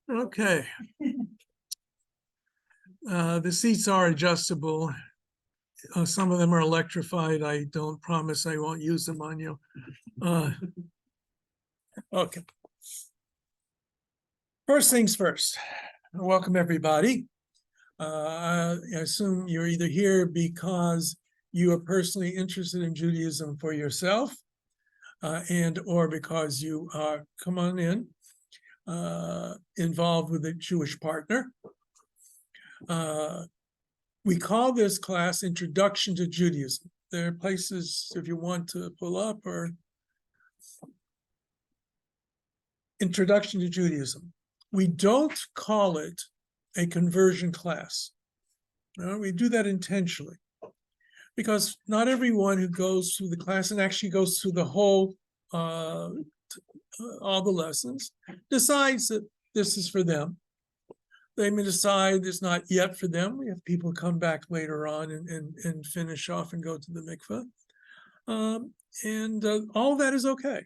Okay. The seats are adjustable. Some of them are electrified. I don't promise I won't use them on you. Okay. First things first. Welcome, everybody. I assume you're either here because you are personally interested in Judaism for yourself, and or because you are, come on in, involved with a Jewish partner. We call this class Introduction to Judaism. There are places if you want to pull up, or Introduction to Judaism. We don't call it a conversion class. No, we do that intentionally because not everyone who goes through the class and actually goes through the whole, all the lessons, decides that this is for them. They may decide it's not yet for them. We have people come back later on and finish off and go to the mikveh. All that is okay.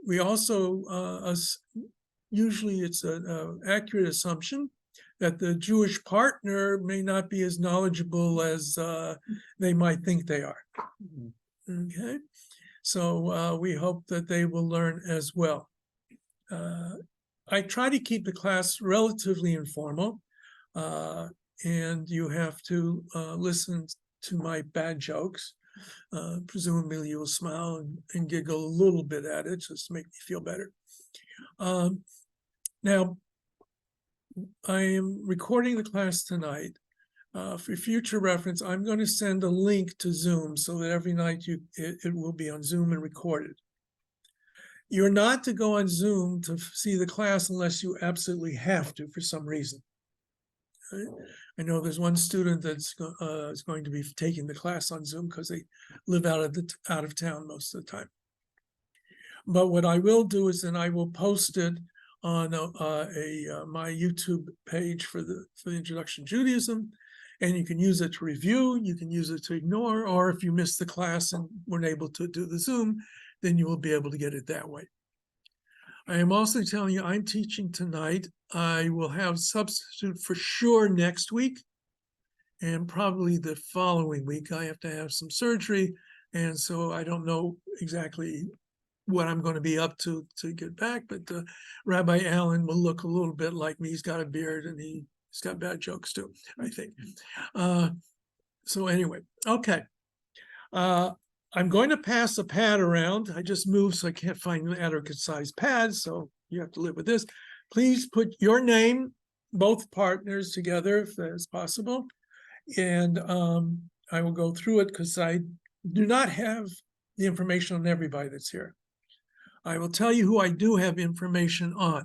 We also, usually it's an accurate assumption that the Jewish partner may not be as knowledgeable as they might think they are. Okay, so we hope that they will learn as well. I try to keep the class relatively informal, and you have to listen to my bad jokes. Presumably you will smile and giggle a little bit at it just to make me feel better. Now, I am recording the class tonight. For future reference, I'm going to send a link to Zoom so that every night it will be on Zoom and recorded. You're not to go on Zoom to see the class unless you absolutely have to for some reason. Right? I know there's one student that's is going to be taking the class on Zoom because they live out of town most of the time. But what I will do is then I will post it on my YouTube page for the Introduction to Judaism, and you can use it to review, you can use it to ignore, or if you missed the class and weren't able to do the Zoom, then you will be able to get it that way. I am also telling you I'm teaching tonight. I will have substitute for sure next week, and probably the following week. I have to have some surgery, and so I don't know exactly what I'm going to be up to get back, but Rabbi Allen will look a little bit like me. He's got a beard and he's got bad jokes too, I think. So anyway, okay. I'm going to pass a pad around. I just moved, so I can't find an adequate size pad, so you have to live with this. Please put your name, both partners together if that is possible. And I will go through it because I do not have the information on everybody that's here. I will tell you who I do have information on.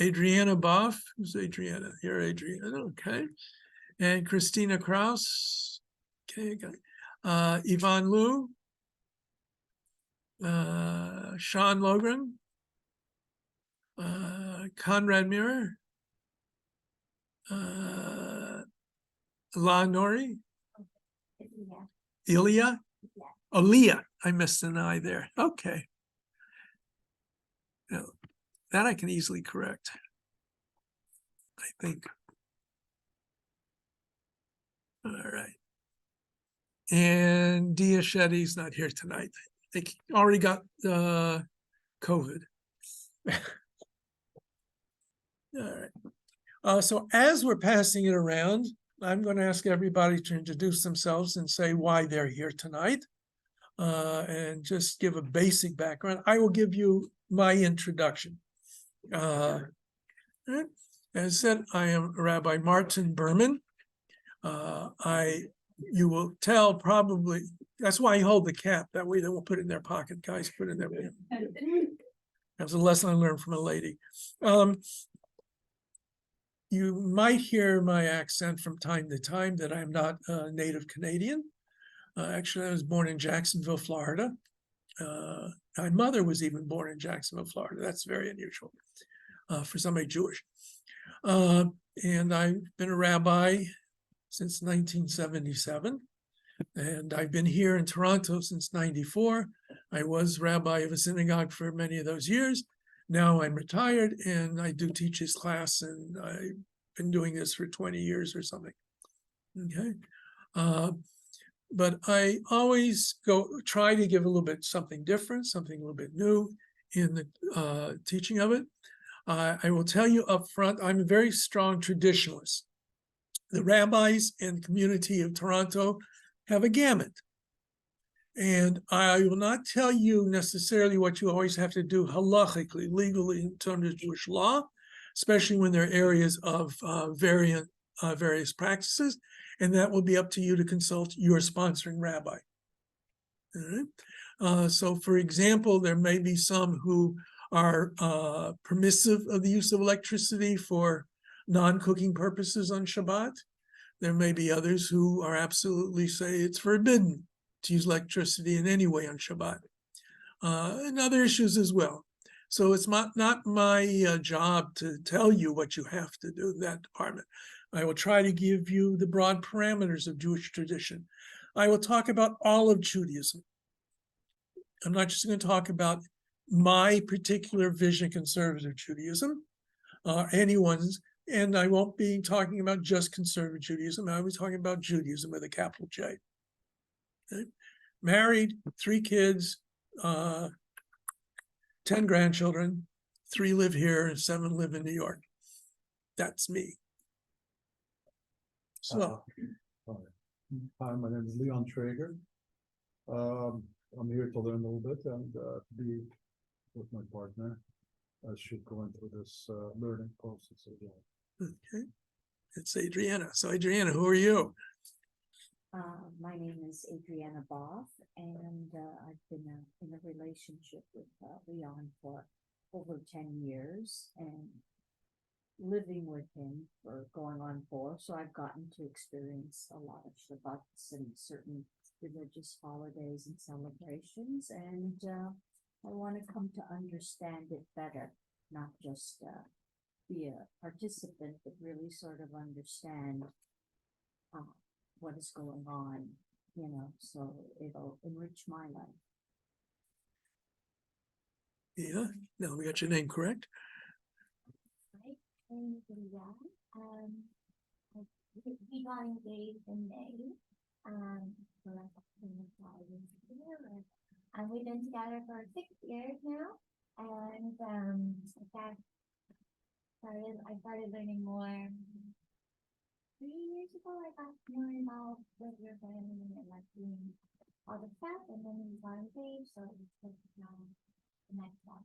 Adriana Boff, who's Adriana? Here, Adriana, okay. And Christina Kraus, okay, got it. Yvonne Liu, Sean Logren, Conrad Mirror, La Nori, Ilya, Leah. I missed an I there. Okay. Now, that I can easily correct, I think. All right. And Dia Shetty's not here tonight. They already got COVID. All right. So as we're passing it around, I'm going to ask everybody to introduce themselves and say why they're here tonight, and just give a basic background. I will give you my introduction. As I said, I am Rabbi Martin Berman. You will tell probably, that's why I hold the cap. That way they won't put it in their pocket. Guys put it in their pocket. That's a lesson I learned from a lady. You might hear my accent from time to time that I'm not a native Canadian. Actually, I was born in Jacksonville, Florida. My mother was even born in Jacksonville, Florida. That's very unusual for somebody Jewish. And I've been a rabbi since 1977. And I've been here in Toronto since '94. I was rabbi of a synagogue for many of those years. Now I'm retired and I do teach his class, and I've been doing this for 20 years or something. Okay. But I always try to give a little bit something different, something a little bit new in the teaching of it. I will tell you up front, I'm a very strong traditionalist. The rabbis and community of Toronto have a gamut. And I will not tell you necessarily what you always have to do halachically, legally, in terms of Jewish law, especially when there are areas of various practices. And that will be up to you to consult your sponsoring rabbi. All right? So, for example, there may be some who are permissive of the use of electricity for non-cooking purposes on Shabbat. There may be others who are absolutely say it's forbidden to use electricity in any way on Shabbat, and other issues as well. So it's not my job to tell you what you have to do in that department. I will try to give you the broad parameters of Jewish tradition. I will talk about all of Judaism. I'm not just going to talk about my particular vision of conservative Judaism, anyone's, and I won't be talking about just conservative Judaism. I'll be talking about Judaism with a capital J. Okay. Married, 3 kids, 10 grandchildren, 3 live here and 7 live in New York. That's me. So, hi, my name is Leon Traeger. I'm here to learn a little bit and be with my partner. I should go into this learning process as well. okay, it's Adriana. So, Adriana, who are you? My name is Adriana Boff, and I've been in a relationship with Leon for over 10 years and living with him for going on 4. So I've gotten to experience a lot of Shabbats and certain religious holidays and celebrations. And I want to come to understand it better, not just be a participant, but really sort of understand what is going on, so it'll enrich my life. Yeah, now we got your name correct. Hi, I'm Leah. We got engaged in May. For like 5 years together. And we've been together for 6 years now. And I started learning more 3 years ago. I got more involved with your family and like doing all the stuff, and then we got engaged. So it's now the next step.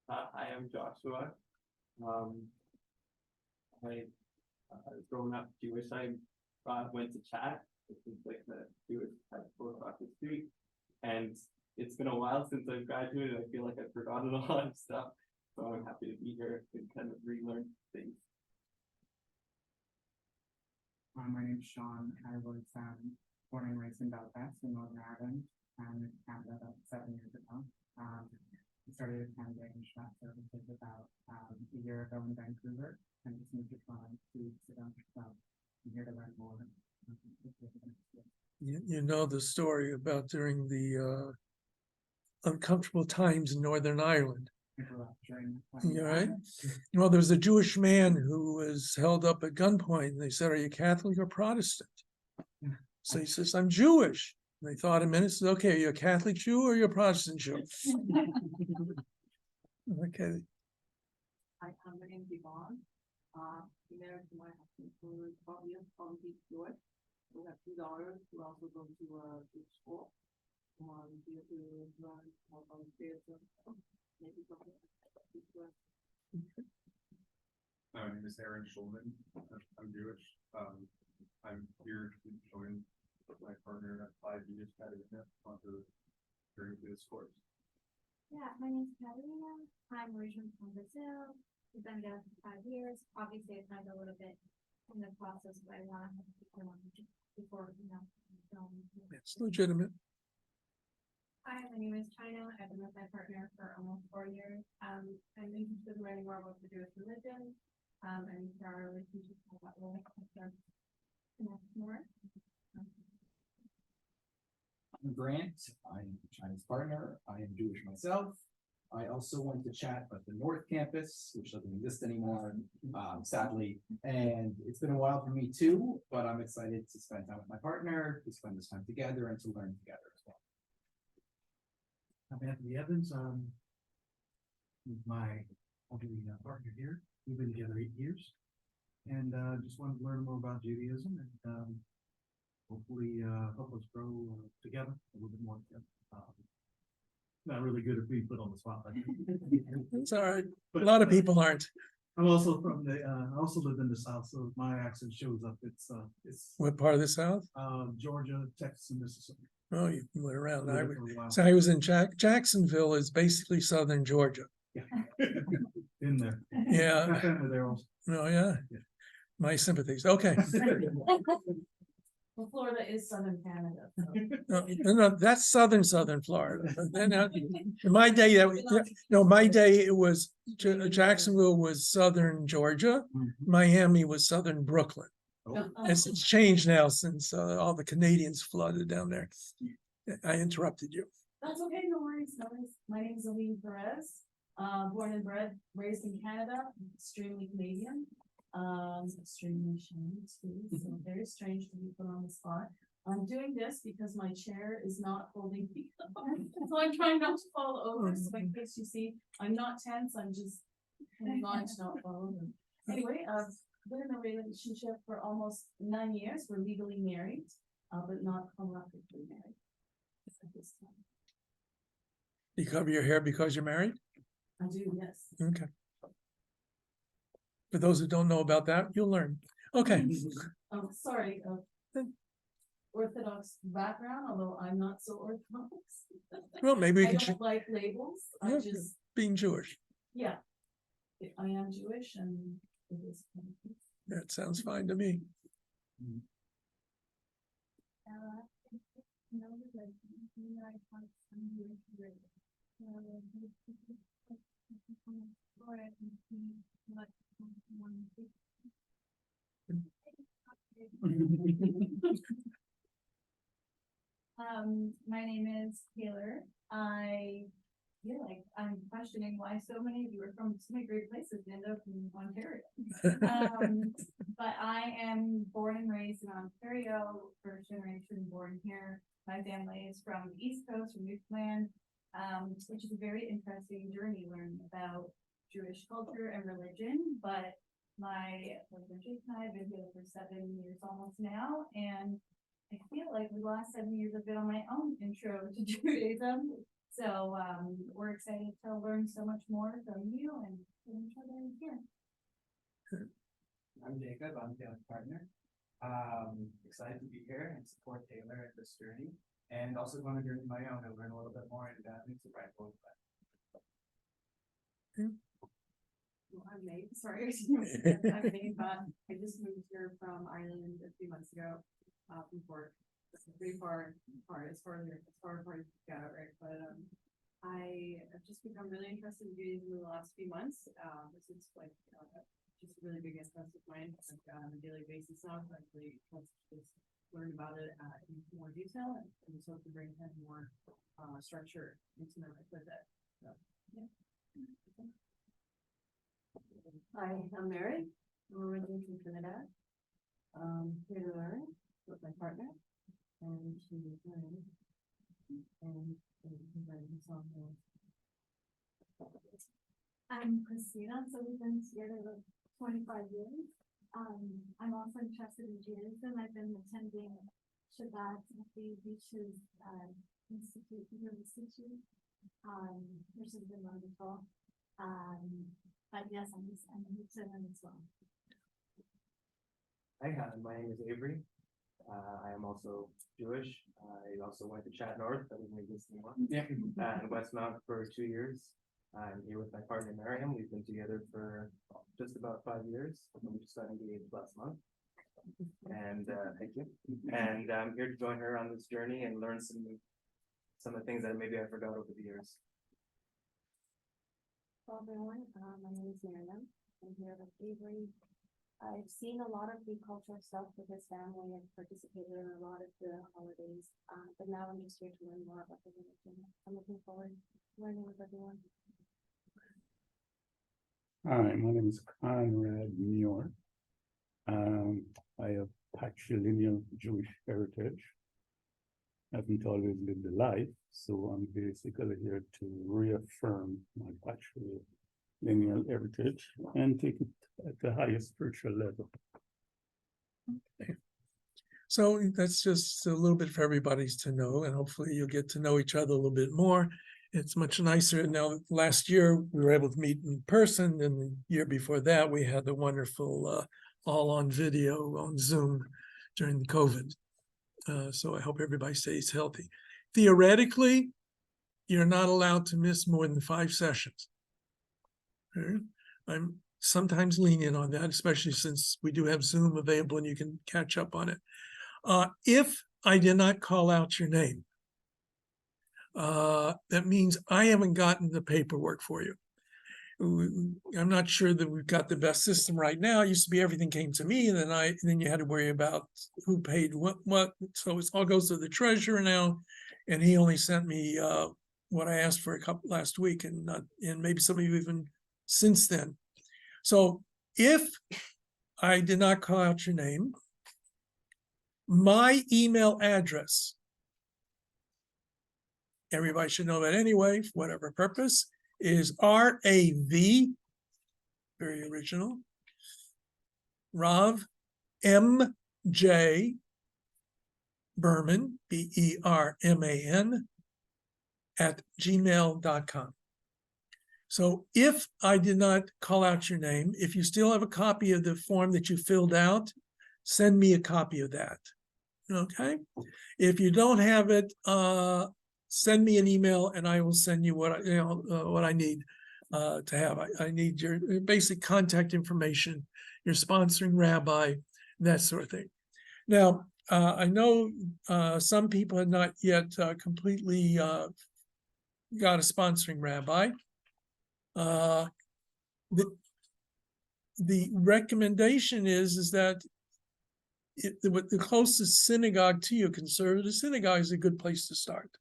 Hi, I'm Joshua. Growing up Jewish, I went to Chat, which is like the Jewish high school across the street, and it's been a while since I've graduated. I feel like I've forgotten a lot of stuff, so I'm happy to be here and kind of relearn things. My name's Sean. I was born and raised in Belfast in Northern Ireland and moved to Canada about 7 years ago. I started attending Shabbat services about a year ago in Vancouver and just moved to Toronto 2 weeks ago. So I'm here to learn more. You know the story about during the uncomfortable times in Northern Ireland. Yeah, right. Well, there was a Jewish man who was held up at gunpoint, and they said, "Are you Catholic or Protestant?" So he says, "I'm Jewish." And they thought a minute, said, "Okay, are you a Catholic Jew or are you a Protestant Jew?" Okay. Hi, my name is Yvonne. Married to my husband for 12 years, probably Jewish. We have 2 daughters who also go to school. We have to learn more about theater. Maybe something. My name is Aaron Schulman. I'm Jewish. I'm here to join my partner at 5 years during this course. Yeah, my name is Catalina. I'm originally from Brazil. We've been together for 5 years. Obviously, I tried a little bit in the process, but I want to before, It's legitimate. Hi, my name is China. I've been with my partner for almost 4 years. I'm interested in learning more about the Jewish religion, and for our relationship, that will help us connect more. I'm Grant, I'm China's partner, I am Jewish myself. I also went to chat at the North Campus, which doesn't exist anymore, sadly, and it's been a while for me too, but I'm excited to spend time with my partner, to spend this time together and to learn together as well. I'm Anthony Evans, with my elderly partner here, we've been together 8 years. And, just wanted to learn more about Judaism and, hopefully, help us grow together a little bit more. Not really good at being put on the spot, but It's all right. A lot of people aren't. I'm also from the, I also live in the South, so if my accent shows up. It's, What part of the South? Georgia, Texas, and Mississippi. Oh, you went around. Lived there for a while. So I was in Jacksonville is basically southern Georgia. In there. Yeah. My family there also. Oh, yeah. Yeah. My sympathies. Okay. Well, Florida is southern Canada. No, that's southern Florida. But then, in my day, my day, it was Jacksonville was southern Georgia. Miami was southern Brooklyn. Oh. It's changed now since all the Canadians flooded down there. I interrupted you. That's okay, no worries, no worries. My name is Aline Perez, born and bred, raised in Canada, extremely Canadian. Extremely ashamed too, so very strange to be put on the spot. I'm doing this because my chair is not holding me up, so I'm trying not to fall over, so in case you see, I'm not tense, I'm just hanging on to not fall over. Anyway, I've been in a relationship for almost 9 years, we're legally married, but not chronologically married at this time. You cover your hair because you're married? I do, yes. Okay. For those who don't know about that, you'll learn. Okay. Sorry, Orthodox background, although I'm not so Orthodox. Well, maybe we I can don't like labels, I Yeah. just, being Jewish. yeah. I am Jewish and it is. That sounds fine to me. My name is Taylor. I feel like I'm questioning why so many of you are from so many great places and end up in Ontario. But I am born and raised in Ontario, first generation born here. My family is from the East Coast, from Newfoundland, which is a very interesting journey learning about Jewish culture and religion. But my husband Jake and I have been here for 7 years almost now, and I feel like the last 7 years I've been on my own intro to Judaism. So we're excited to learn so much more from you and from each other here. I'm Jacob, I'm Taylor's partner. Excited to be here and support Taylor at this journey, and also going to journey my own and learn a little bit more and meet some right folks. Well, I'm Nate, sorry. I'm Nate, but I just moved here from Ireland a few months ago, from Cork. It's pretty far, as far as go, right? But I have just become really interested in Judaism in the last few months. This is like just a really big interest of mine, like on a daily basis now. So I really just learn about it in more detail and just hope to bring kind of more structure into my life with it. So, yeah. Hi, I'm Mary. I'm originally from Trinidad. Here to learn with my partner, and she is learning and learning some more. I'm Christina, so we've been together 25 years. I'm also interested in Judaism. I've been attending Shabbat at the Beaches Institute, which has been wonderful. But yes, I'm new to them as well. Hi, my name is Avery. I am also Jewish. I also went to Chat North, that was my existing one. Yeah. In Westmount for 2 years. I'm here with my partner Miriam. We've been together for just about 5 years. We just got engaged last month. And thank you. And I'm here to join her on this journey and learn some of the things that maybe I forgot over the years. Hello everyone, my name is Miriam. I'm here with Avery. I've seen a lot of the cultural stuff with his family and participated in a lot of the holidays. But now I'm just here to learn more about the religion. I'm looking forward to learning with everyone. Hi, my name is Conrad Muir. I have patrilineal Jewish heritage. I haven't always lived a life, so I'm basically here to reaffirm my patrilineal heritage and take it at the highest spiritual level. So that's just a little bit for everybody to know, and hopefully you'll get to know each other a little bit more. It's much nicer now. Last year, we were able to meet in person, and the year before that, we had the wonderful all on video on Zoom during the COVID. So I hope everybody stays healthy. Theoretically, you're not allowed to miss more than 5 sessions. Okay? I'm sometimes lenient on that, especially since we do have Zoom available and you can catch up on it. If I did not call out your name, that means I haven't gotten the paperwork for you. I'm not sure that we've got the best system right now. It used to be everything came to me, and then you had to worry about who paid what. So it all goes to the treasurer now, and he only sent me what I asked for last week, and maybe some of you even since then. So if I did not call out your name, my email address, everybody should know that anyway, for whatever purpose, is RAV, very original, Rav M.J. Berman, B-E-R-M-A-N, @gmail.com. So if I did not call out your name, if you still have a copy of the form that you filled out, send me a copy of that. Okay? If you don't have it, send me an email and I will send you what I need to have. I need your basic contact information, your sponsoring rabbi, that sort of thing. Now, I know some people have not yet completely got a sponsoring rabbi. The recommendation is that the closest synagogue to you, conservative synagogue, is a good place to start.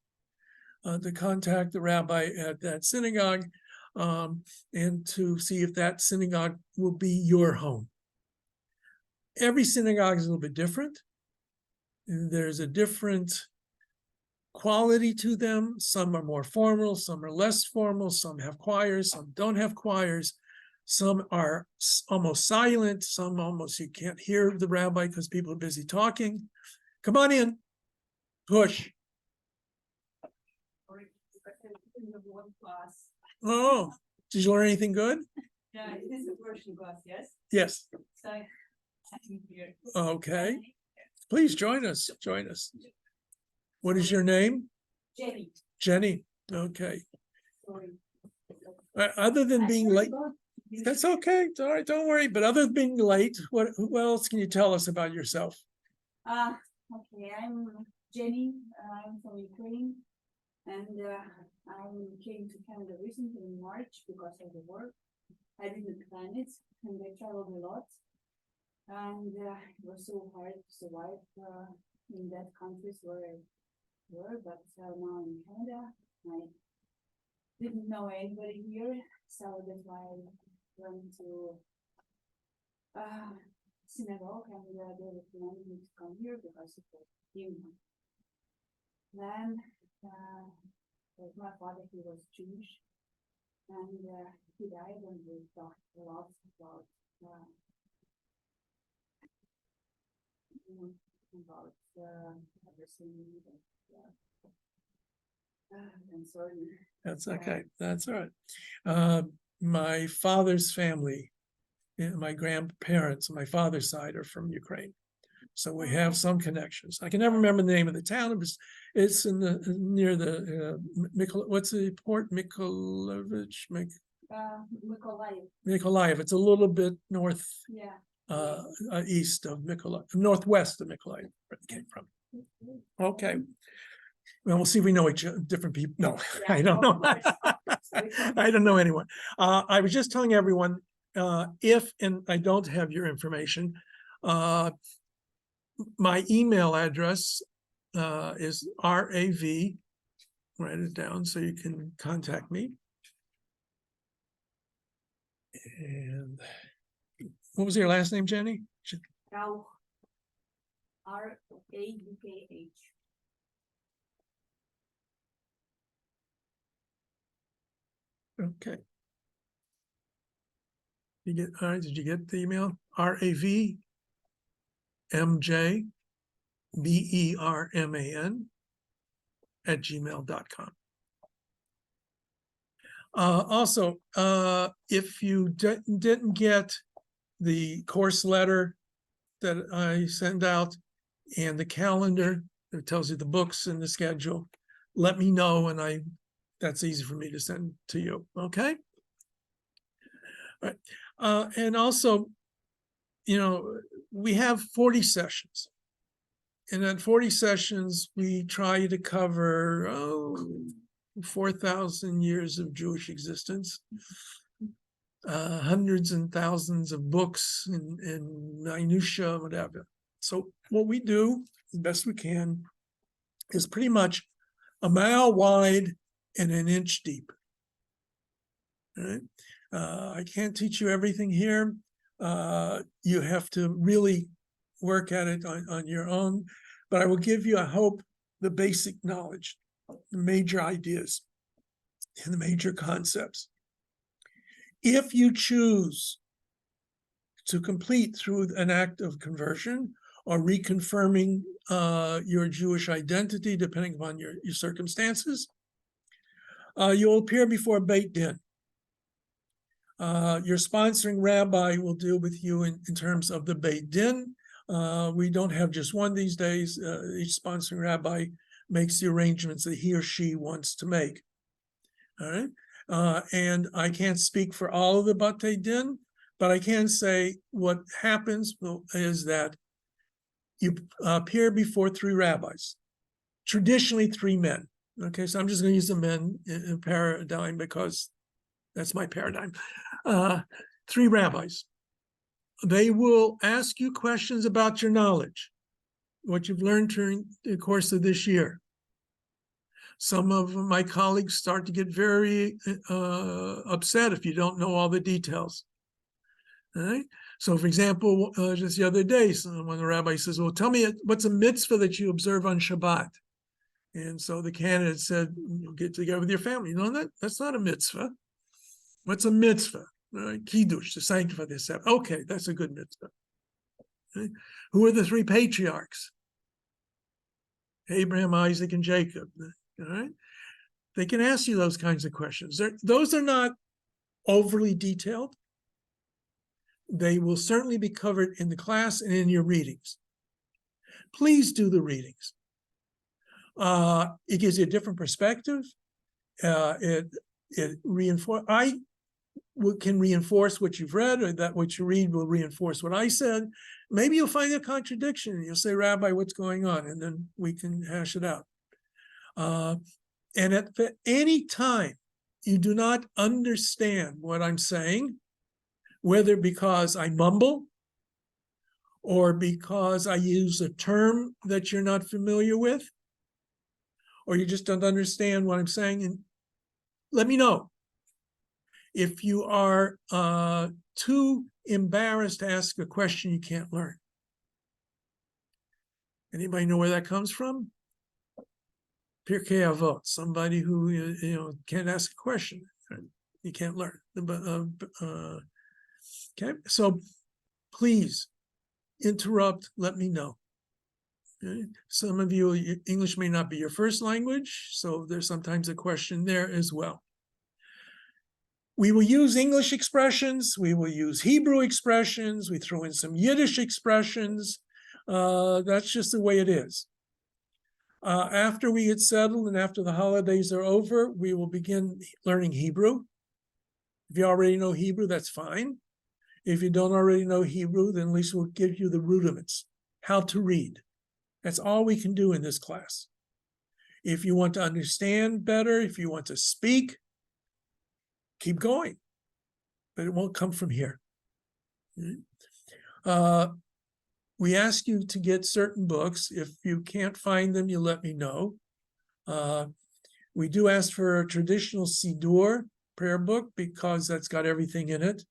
To contact the rabbi at that synagogue and to see if that synagogue will be your home. Every synagogue is a little bit different. There's a different quality to them. Some are more formal, some are less formal, some have choirs, some don't have choirs. Some are almost silent, some almost you can't hear the rabbi because people are busy talking. Come on in, push. In the one class. Oh, did you learn anything good? Yeah, it is a version class, yes? Yes. So I'm here. Okay. Please join us. Join us. What is your name? Jenny. Jenny. Okay. Sorry. Other than being late, that's okay. It's all right. Don't worry. But other than being late, what else can you tell us about yourself? Okay, I'm Jenny. I'm from Ukraine, and I came to Canada recently in March because of the work. I didn't plan it, and I traveled a lot, and it was so hard to survive in that countries where I were. But now in Canada, I didn't know anybody here, so that's why I went to synagogue, and they recommended me to come here because it was new. Then, like my father, he was Jewish, and he died, and we talked a lot about everything. And sorry. That's okay. That's all right. My father's family, my grandparents on my father's side are from Ukraine. So we have some connections. I can never remember the name of the town. It's in the near the what's the port? Mykolaiv. Mykolaiv. It's a little bit north, east of Mykolaiv, northwest of Mykolaiv, where it came from. Okay. Well, we'll see if we know each different people. No, I don't know. I don't know anyone. I was just telling everyone if, and I don't have your information, my email address is RAV, write it down so you can contact me. And what was your last name, Jenny? Rauch. Raukh. Okay. You get, all right, did you get the email? RAV MJ BERMAN @gmail.com. Also, if you didn't get the course letter that I send out and the calendar that tells you the books and the schedule, let me know, and that's easy for me to send to you. Okay. All right. And also, you know, we have 40 sessions. And at 40 sessions, we try to cover 4,000 years of Jewish existence, hundreds and thousands of books and minutia, whatever. So what we do, the best we can, is pretty much a mile wide and an inch deep. All right? I can't teach you everything here. You have to really work at it on your own, but I will give you, I hope, the basic knowledge, the major ideas, and the major concepts. If you choose to complete through an act of conversion or reconfirming your Jewish identity, depending upon your circumstances, you will appear before Beit Din. Your sponsoring rabbi will deal with you in terms of the Beit Din. We don't have just one these days. Each sponsoring rabbi makes the arrangements that he or she wants to make. All right. And I can't speak for all of the Batei Din, but I can say what happens is that you appear before 3 rabbis, traditionally 3 men. Okay, so I'm just going to use the men in paradigm because that's my paradigm. 3 rabbis. They will ask you questions about your knowledge, what you've learned during the course of this year. Some of my colleagues start to get very upset if you don't know all the details. All right. So, for example, just the other day, when the rabbi says, well, tell me what's a mitzvah that you observe on Shabbat? And so the candidate said, you'll get together with your family. You know, that's not a mitzvah. What's a mitzvah? Kiddush, to sanctify the Sabbath. Okay, that's a good mitzvah. Okay. Who are the 3 patriarchs? Abraham, Isaac, and Jacob. All right. They can ask you those kinds of questions. Those are not overly detailed. They will certainly be covered in the class and in your readings. Please do the readings. It gives you a different perspective. It can reinforce what you've read, or that what you read will reinforce what I said. Maybe you'll find a contradiction and you'll say, Rabbi, what's going on? And then we can hash it out. And at any time you do not understand what I'm saying, whether because I mumble or because I use a term that you're not familiar with, or you just don't understand what I'm saying, and let me know. If you are too embarrassed to ask a question you can't learn. Anybody know where that comes from? Pirkei Avot, somebody who can't ask a question, you can't learn. Okay, so please interrupt, let me know. Okay? Some of you, English may not be your first language, so there's sometimes a question there as well. We will use English expressions, we will use Hebrew expressions, we throw in some Yiddish expressions. That's just the way it is. After we get settled and after the holidays are over, we will begin learning Hebrew. If you already know Hebrew, that's fine. If you don't already know Hebrew, then at least we'll give you the rudiments, how to read. That's all we can do in this class. If you want to understand better, if you want to speak, keep going. but it won't come from here. We ask you to get certain books. If you can't find them, you let me know. We do ask for a traditional Siddur prayer book because that's got everything in it.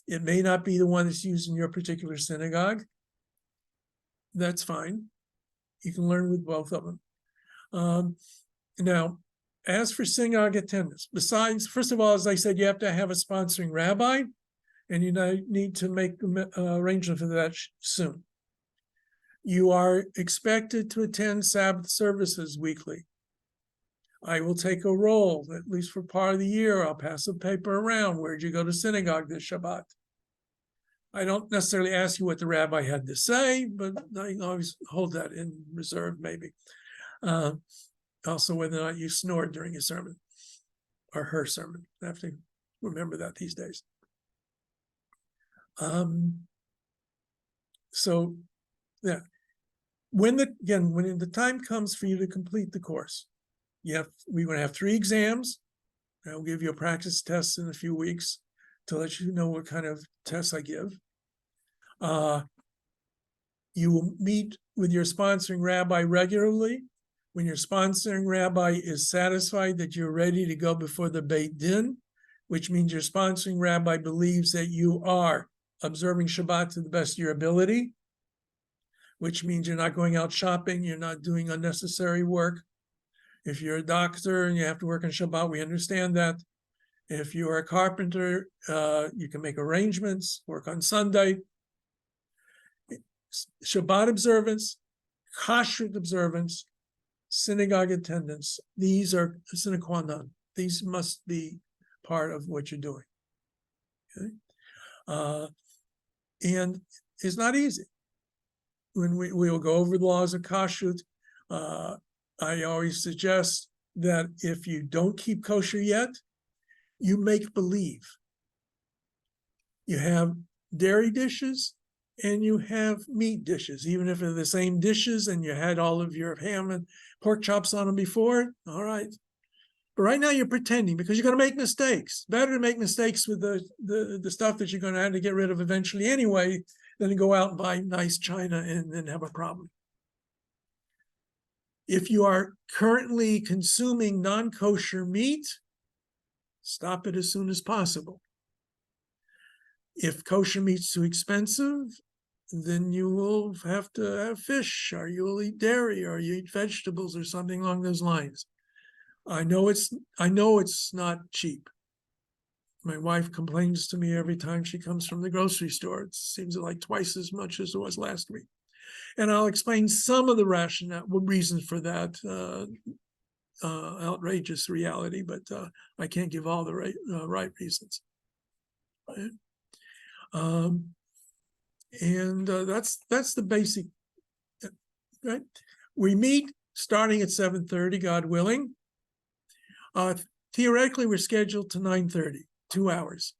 It may not be the one that's used in your particular synagogue. That's fine. You can learn with both of them. Now, as for synagogue attendance, besides, first of all, as I said, you have to have a sponsoring rabbi, and you need to make arrangement for that soon. You are expected to attend Sabbath services weekly. I will take a roll, at least for part of the year. I'll pass a paper around. Where'd you go to synagogue this Shabbat? I don't necessarily ask you what the rabbi had to say, but I always hold that in reserve, maybe. Also, whether or not you snored during a sermon or her sermon. I have to remember that these days. So, yeah. When the time comes for you to complete the course, we're going to have 3 exams. I'll give you a practice test in a few weeks to let you know what kind of tests I give. You will meet with your sponsoring rabbi regularly. When your sponsoring rabbi is satisfied that you're ready to go before the Beit Din, which means your sponsoring rabbi believes that you are observing Shabbat to the best of your ability, which means you're not going out shopping, you're not doing unnecessary work. If you're a doctor and you have to work on Shabbat, we understand that. If you are a carpenter, you can make arrangements, work on Sunday. Shabbat observance, kashrut observance, synagogue attendance, these are sine qua non. These must be part of what you're doing. Okay? And it's not easy. When we will go over the laws of kashrut, I always suggest that if you don't keep kosher yet, you make believe. You have dairy dishes and you have meat dishes, even if they're the same dishes and you had all of your ham and pork chops on them before, all right. But right now you're pretending because you're going to make mistakes. Better to make mistakes with the stuff that you're going to have to get rid of eventually anyway than to go out and buy nice china and then have a problem. If you are currently consuming non-kosher meat, stop it as soon as possible. If kosher meat's too expensive, then you will have to have fish, or you will eat dairy, or you eat vegetables, or something along those lines. I know it's not cheap. My wife complains to me every time she comes from the grocery store. It seems like twice as much as it was last week. And I'll explain some of the reasons for that outrageous reality, but I can't give all the right reasons. Right? That's the basic, right? We meet starting at 7:30, God willing. Theoretically, we're scheduled to 9:30, 2 hours.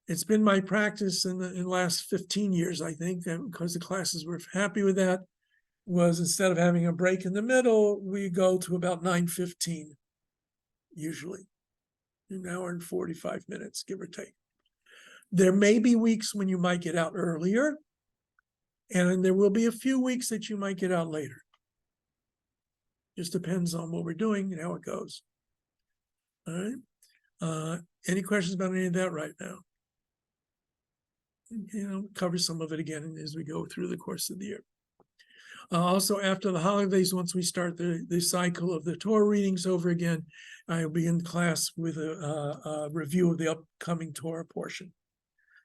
It's been my practice in the last 15 years, I think, because the classes were happy with that, was instead of having a break in the middle, we go to about 9:15, usually, an hour and 45 minutes, give or take. There may be weeks when you might get out earlier, and there will be a few weeks that you might get out later. Just depends on what we're doing and how it goes. All right. Any questions about any of that right now? Cover some of it again as we go through the course of the year. Also, after the holidays, once we start the cycle of the Torah readings over again, I'll be in class with a review of the upcoming Torah portion,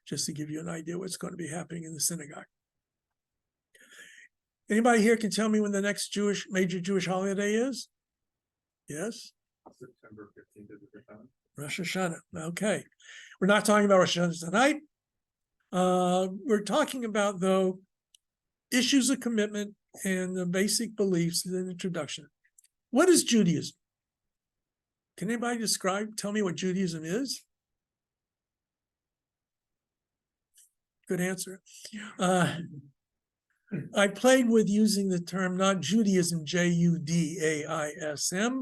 just to give you an idea what's going to be happening in the synagogue. Anybody here can tell me when the next major Jewish holiday is? Yes? September 15th is the time. Rosh Hashanah. Okay. We're not talking about Rosh Hashanah tonight. We're talking about, though, issues of commitment and the basic beliefs in the introduction. What is Judaism? Can anybody tell me what Judaism is? Good answer. I played with using the term not Judaism, Judaism,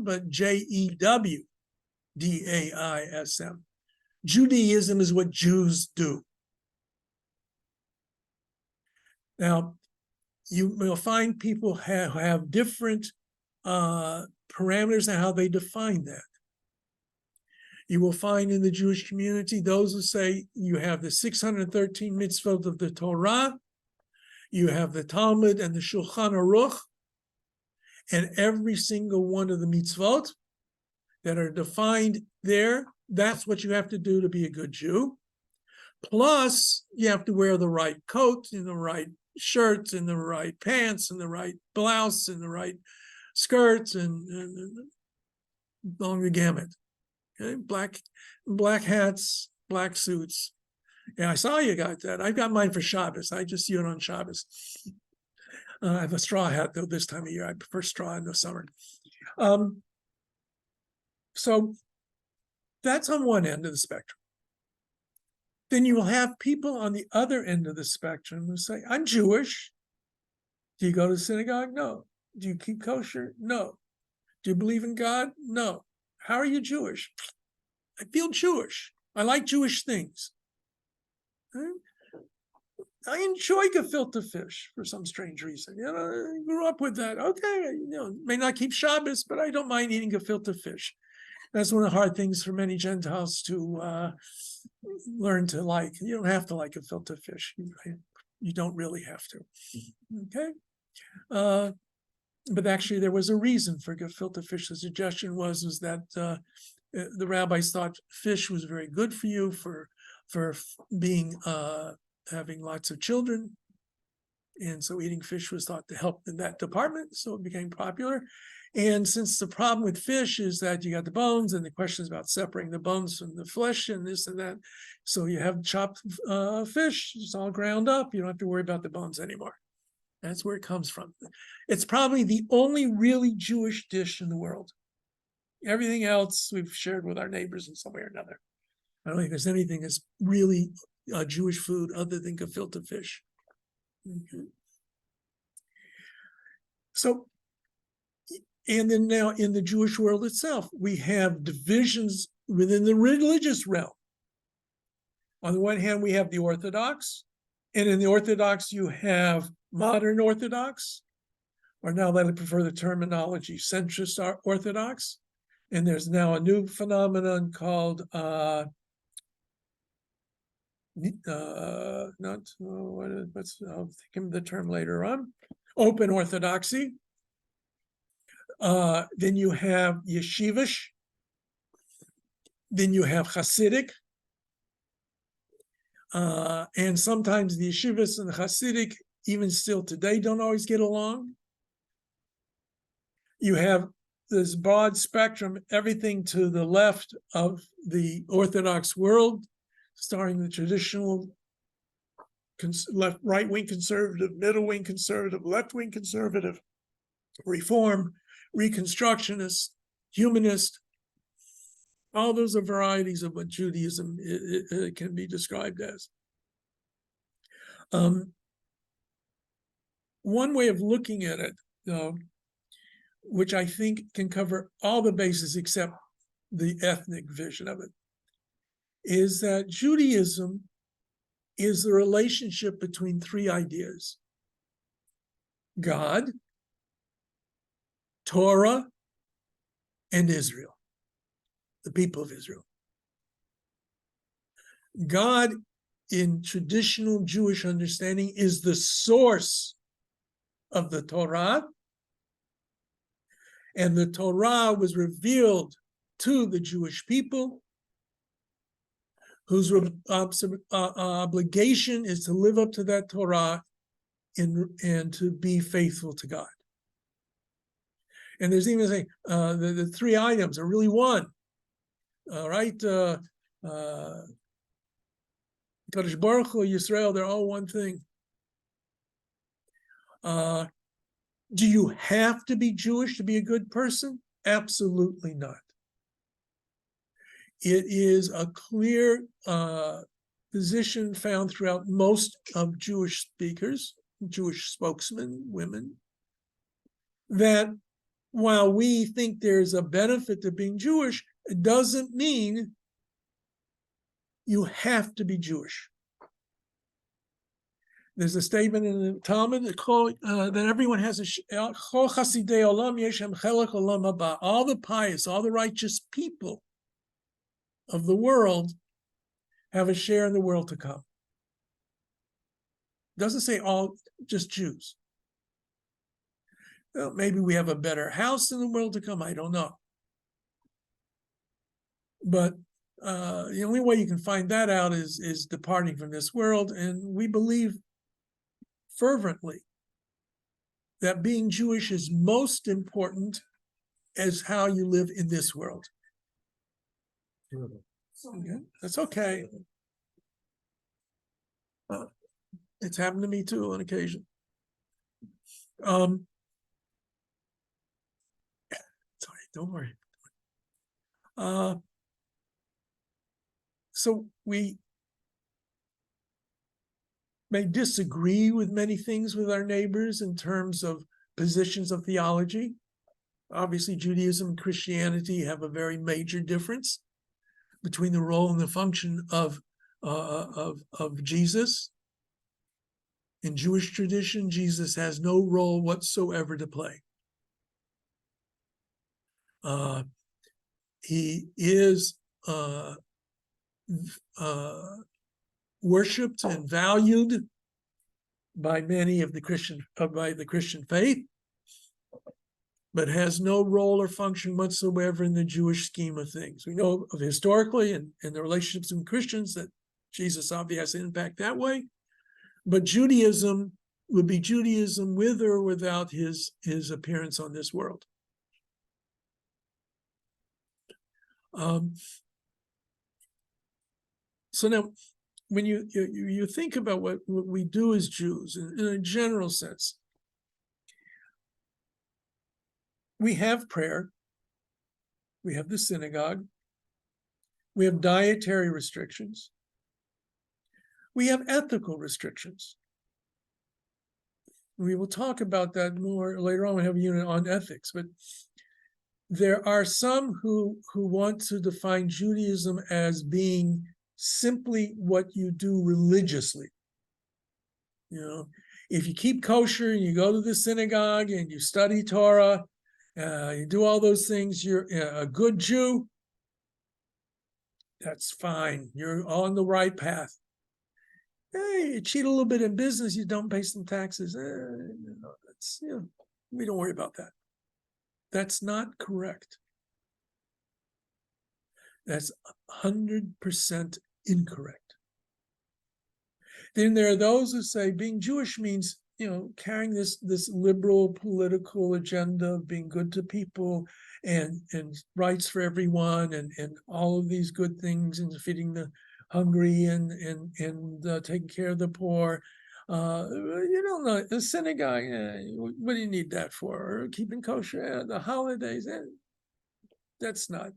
but Jedwaism. Judaism is what Jews do. Now, you will find people have different parameters on how they define that. You will find in the Jewish community those who say you have the 613 mitzvot of the Torah, you have the Talmud and the Shulchan Aruch, and every single one of the mitzvot that are defined there, that's what you have to do to be a good Jew. Plus, you have to wear the right coat and the right shirts and the right pants and the right blouse and the right skirts and along the gamut. Okay, black hats, black suits. Yeah, I saw you got that. I got mine for Shabbos. I just use it on Shabbos. I have a straw hat though this time of year. I prefer straw in the summer. So that's on one end of the spectrum. Then you will have people on the other end of the spectrum who say, I'm Jewish. Do you go to synagogue? No. Do you keep kosher? No. Do you believe in God? No. How are you Jewish? I feel Jewish. I like Jewish things. I enjoy gefilte fish for some strange reason. You know, I grew up with that. Okay, may not keep Shabbos, but I don't mind eating gefilte fish. That's one of the hard things for many Gentiles to learn to like. You don't have to like gefilte fish. You don't really have to. Okay. But actually, there was a reason for gefilte fish. The suggestion was that the rabbis thought fish was very good for you for being having lots of children, and so eating fish was thought to help in that department. So it became popular. And since the problem with fish is that you got the bones, and the question is about separating the bones from the flesh and this and that, so you have chopped fish. It's all ground up. You don't have to worry about the bones anymore. That's where it comes from. It's probably the only really Jewish dish in the world. Everything else we've shared with our neighbors in some way or another. I don't think there's anything that's really Jewish food other than gefilte fish. Okay. So, and then now in the Jewish world itself, we have divisions within the religious realm. On the one hand, we have the Orthodox, and in the Orthodox, you have modern Orthodox, or now that I prefer the terminology, centrist Orthodox. And there's now a new phenomenon called I'll think of the term later on, open Orthodoxy. Then you have Yeshivish. Then you have Hasidic. And sometimes the Yeshivas and the Hasidic, even still today, don't always get along. You have this broad spectrum, everything to the left of the Orthodox world, starting the traditional left, right-wing conservative, middle-wing conservative, left-wing conservative, Reform, Reconstructionist, Humanist. All those are varieties of what Judaism can be described as. One way of looking at it, though, which I think can cover all the bases except the ethnic vision of it, is that Judaism is the relationship between three ideas: God, Torah, and Israel, the people of Israel. God, in traditional Jewish understanding, is the source of the Torah, and the Torah was revealed to the Jewish people, whose obligation is to live up to that Torah and to be faithful to God. And there's even saying the three items are really one. All right, Kadosh Baruch Hu, Yisrael, they're all one thing. Do you have to be Jewish to be a good person? Absolutely not. It is a clear position found throughout most of Jewish speakers, Jewish spokesmen, women, that while we think there's a benefit to being Jewish, it doesn't mean you have to be Jewish. There's a statement in the Talmud that everyone has all the pious, all the righteous people of the world have a share in the world to come. Doesn't say all just Jews. Well, maybe we have a better house in the world to come. I don't know. But the only way you can find that out is departing from this world. And we believe fervently that being Jewish is most important as how you live in this world. Okay? That's okay. It's happened to me too on occasion. Sorry, don't worry. So we may disagree with many things with our neighbors in terms of positions of theology. Obviously, Judaism and Christianity have a very major difference between the role and the function of Jesus. In Jewish tradition, Jesus has no role whatsoever to play. He is worshipped and valued by many of the Christian faith, but has no role or function whatsoever in the Jewish scheme of things. We know of historically and the relationships with Christians that Jesus obviously has an impact that way, but Judaism would be Judaism with or without his appearance on this world. So now, when you think about what we do as Jews in a general sense, we have prayer, we have the synagogue, we have dietary restrictions, we have ethical restrictions. We will talk about that more later on. We have a unit on ethics, but there are some who want to define Judaism as being simply what you do religiously. You know, if you keep kosher and you go to the synagogue and you study Torah, you do all those things, you're a good Jew. That's fine. You're on the right path. Hey, you cheat a little bit in business, you don't pay some taxes. We don't worry about that. That's not correct. That's 100% incorrect. Then there are those who say being Jewish means, carrying this liberal political agenda of being good to people and rights for everyone and all of these good things and feeding the hungry and taking care of the poor. The synagogue, what do you need that for? Or keeping kosher, the holidays, that's not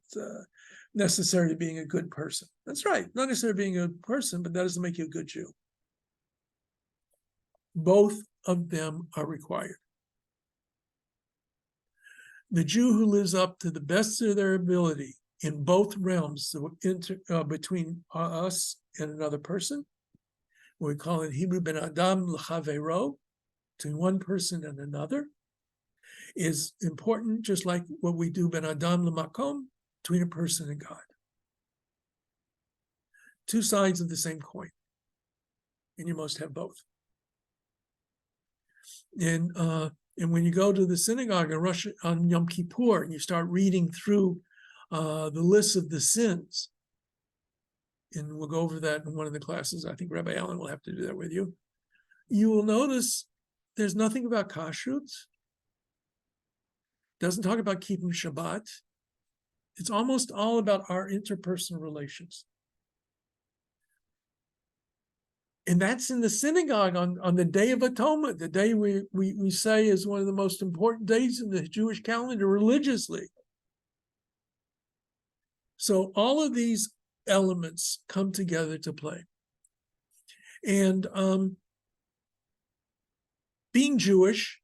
necessary to being a good person. That's right, not necessarily being a good person, but that doesn't make you a good Jew. Both of them are required. The Jew who lives up to the best of their ability in both realms, between us and another person, what we call in Hebrew ben Adam l'chavero, between one person and another, is important, just like what we do ben Adam l'makom, between a person and God. Two sides of the same coin, and you must have both. And when you go to the synagogue in Russia on Yom Kippur and you start reading through the list of the sins, and we'll go over that in one of the classes. I think Rabbi Allen will have to do that with you. You will notice there's nothing about kashrut. Doesn't talk about keeping Shabbat. It's almost all about our interpersonal relations. And that's in the synagogue on the Day of Atonement, the day we say is one of the most important days in the Jewish calendar religiously. So all of these elements come together to play. And being Jewish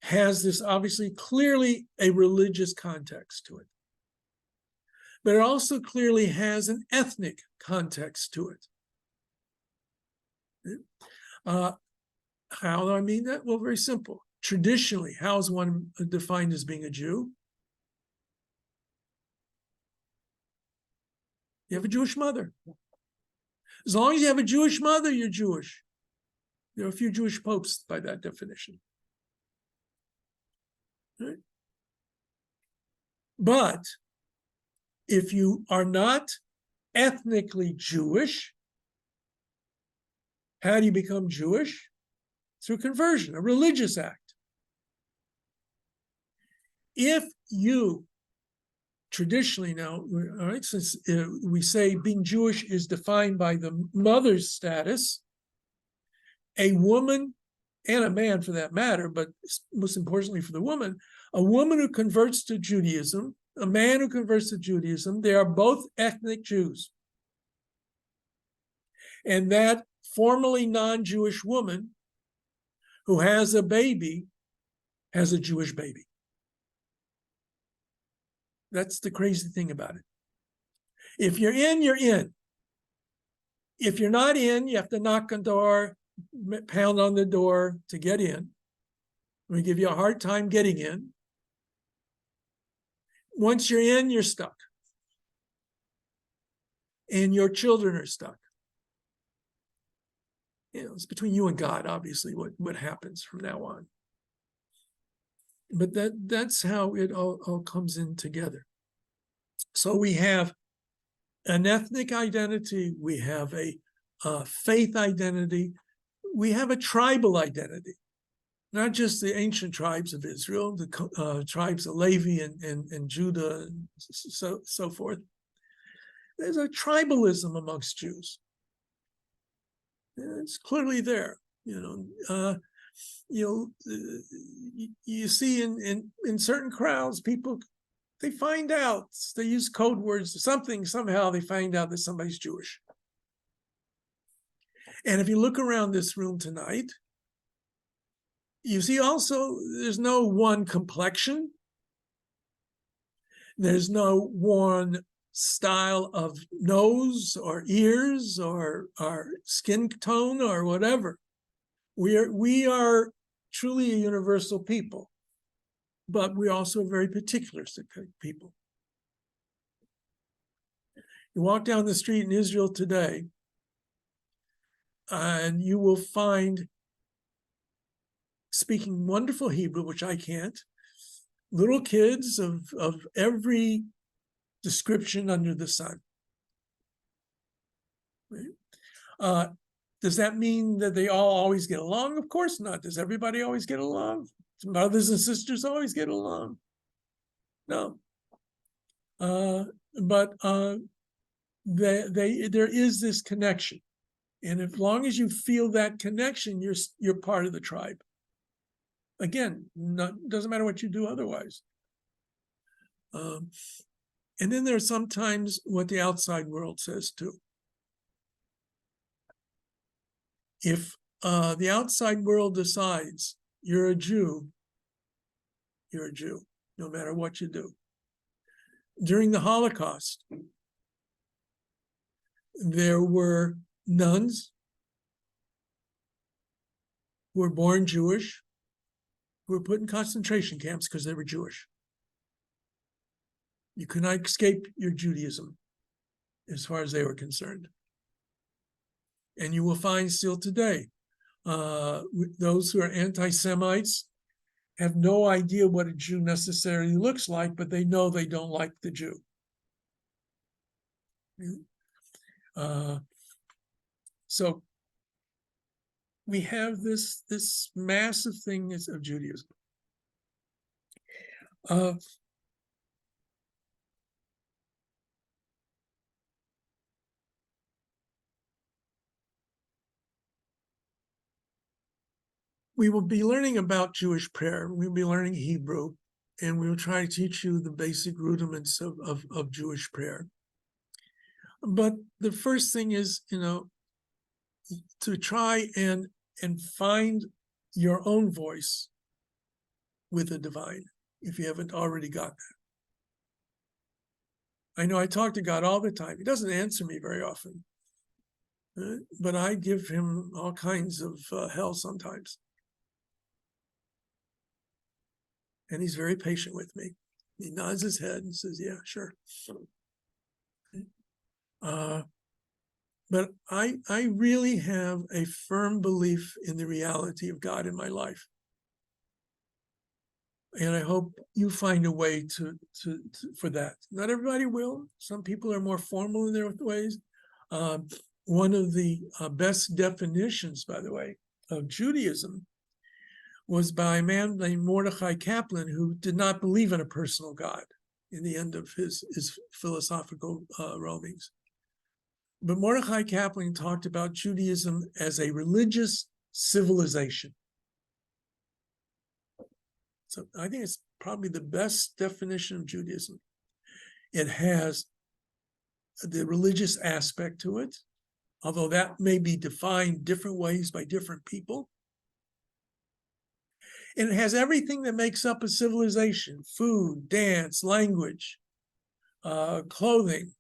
has this obviously clearly a religious context to it. but it also clearly has an ethnic context to it. How do I mean that? Well, very simple. Traditionally, how is one defined as being a Jew? You have a Jewish mother. As long as you have a Jewish mother, you're Jewish. There are a few Jewish popes by that definition. Right? But if you are not ethnically Jewish, how do you become Jewish? Through conversion, a religious act. If you traditionally now, all right, since we say being Jewish is defined by the mother's status, a woman and a man for that matter, but most importantly for the woman, a woman who converts to Judaism, a man who converts to Judaism, they are both ethnic Jews. And that formerly non-Jewish woman who has a baby has a Jewish baby. That's the crazy thing about it. If you're in, you're in. If you're not in, you have to knock on the door, pound on the door to get in. We give you a hard time getting in. Once you're in, you're stuck. And your children are stuck. You know, it's between you and God, obviously, what happens from now on. But that's how it all comes in together. So we have an ethnic identity, we have a faith identity, we have a tribal identity. Not just the ancient tribes of Israel, the tribes of Levi and Judah and so forth. There's a tribalism amongst Jews. It's clearly there. You see in certain crowds, people, they find out, they use code words, somehow they find out that somebody's Jewish. And if you look around this room tonight, you see also there's no one complexion. There's no one style of nose or ears or skin tone or whatever. We are truly a universal people, but we're also very particular people. You walk down the street in Israel today, and you will find, speaking wonderful Hebrew, which I can't, little kids of every description under the sun. Right? Does that mean that they all always get along? Of course not. Does everybody always get along? Brothers and sisters always get along? No. But there is this connection. And as long as you feel that connection, you're part of the tribe. Again, doesn't matter what you do otherwise. And then there's sometimes what the outside world says too. If the outside world decides you're a Jew, no matter what you do. During the Holocaust, there were nuns who were born Jewish, who were put in concentration camps because they were Jewish. You could not escape your Judaism as far as they were concerned. And you will find still today, those who are anti-Semites have no idea what a Jew necessarily looks like, but they know they don't like the Jew. So we have this massive thing of Judaism. We will be learning about Jewish prayer. We'll be learning Hebrew, and we will try to teach you the basic rudiments of Jewish prayer. But the first thing is, to try and find your own voice with the divine, if you haven't already got I know I talk to God all the time. He doesn't answer me very often. But I give him all kinds of hell sometimes. And he's very patient with me. He nods his head and says, yeah, sure. But I really have a firm belief in the reality of God in my life. And I hope you find a way for that. Not everybody will. Some people are more formal in their ways. One of the best definitions, by the way, of Judaism was by a man named Mordechai Kaplan, who did not believe in a personal God in the end of his philosophical roamings. But Mordechai Kaplan talked about Judaism as a religious civilization. So I think it's probably the best definition of Judaism. It has the religious aspect to it, although that may be defined different ways by different people. And it has everything that makes up a civilization: food, dance, language, clothing,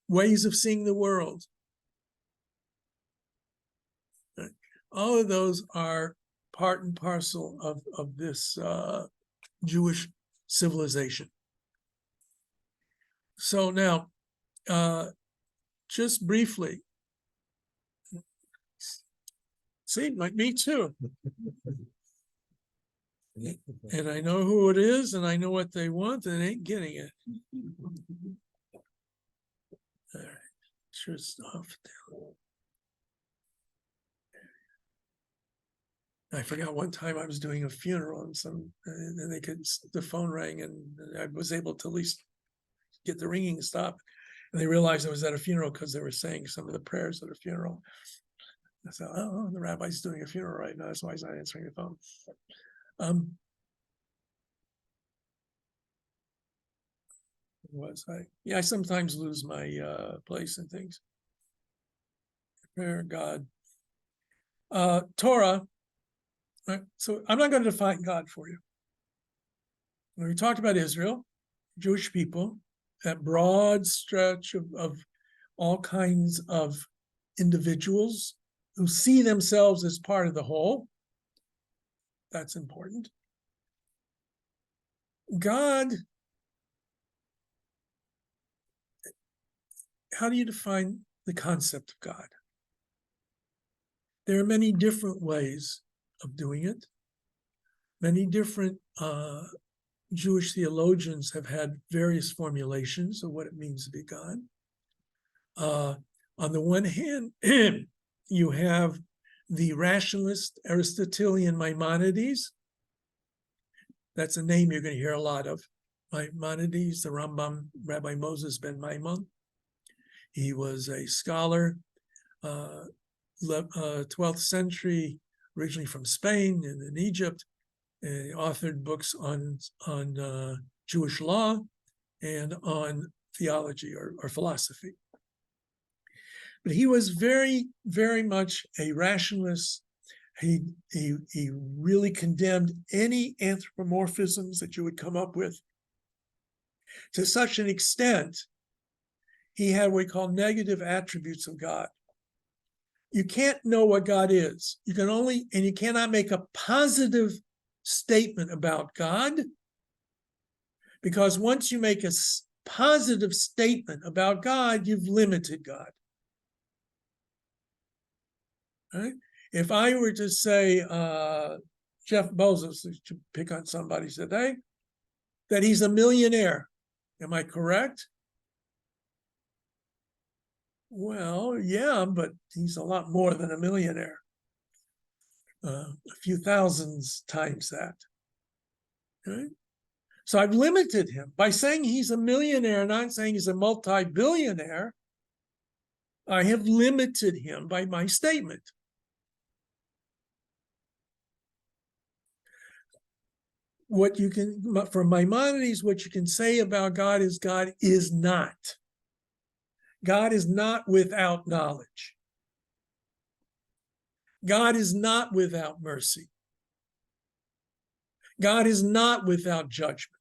ways of seeing the world. All of those are part and parcel of this Jewish civilization. So now, just briefly, see, like me too. And I know who it is, and I know what they want, and they ain't getting it. All right, sure stuff. I forgot one time I was doing a funeral and the phone rang, and I was able to at least get the ringing stop. And they realized I was at a funeral because they were saying some of the prayers at a funeral. I said, oh, the rabbi's doing a funeral right now. That's why he's not answering the phone. I sometimes lose my place in things. Prayer, God. Torah. Right? So I'm not going to define God for you. When we talked about Israel, Jewish people, that broad stretch of all kinds of individuals who see themselves as part of the whole, that's important. God, how do you define the concept of God? There are many different ways of doing it. Many different Jewish theologians have had various formulations of what it means to be God. On the one hand, you have the rationalist Aristotelian Maimonides. That's a name you're going to hear a lot of. Maimonides, the Rambam, Rabbi Moses ben Maimon. He was a scholar, 12th century, originally from Spain and in Egypt. And he authored books on Jewish law and on theology or philosophy. But he was very, very much a rationalist. He really condemned any anthropomorphisms that you would come up with. To such an extent, he had what we call negative attributes of God. You can't know what God is. You cannot make a positive statement about God, because once you make a positive statement about God, you've limited God. Right? If I were to say Jeff Bezos, to pick on somebody today, that he's a millionaire, am I correct? Well, yeah, but he's a lot more than a millionaire. A few thousands times that. Right? So I've limited him by saying he's a millionaire, not saying he's a multi-billionaire. I have limited him by my statement. What you can, for Maimonides, what you can say about God is not. God is not without knowledge. God is not without mercy. God is not without judgment.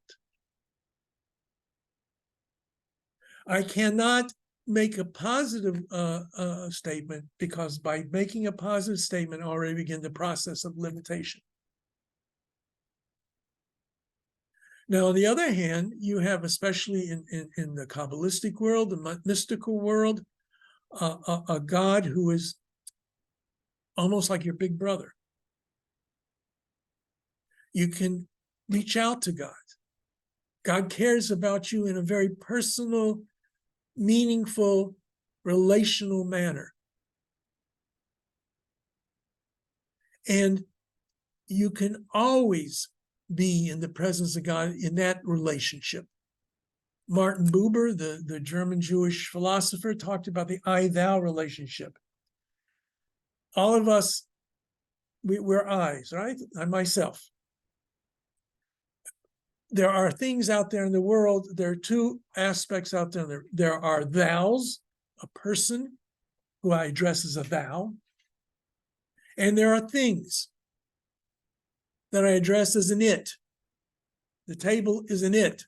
I cannot make a positive statement, because by making a positive statement, I already begin the process of limitation. Now, on the other hand, you have, especially in the Kabbalistic world, the mystical world, a God who is almost like your big brother. You can reach out to God. God cares about you in a very personal, meaningful, relational manner. And you can always be in the presence of God in that relationship. Martin Buber, the German Jewish philosopher, talked about the I-thou relationship. All of us, we're I's, right? I myself. There are things out there in the world. There are two aspects out there. There are thous, a person who I address as a thou. And there are things that I address as an it. The table is an it.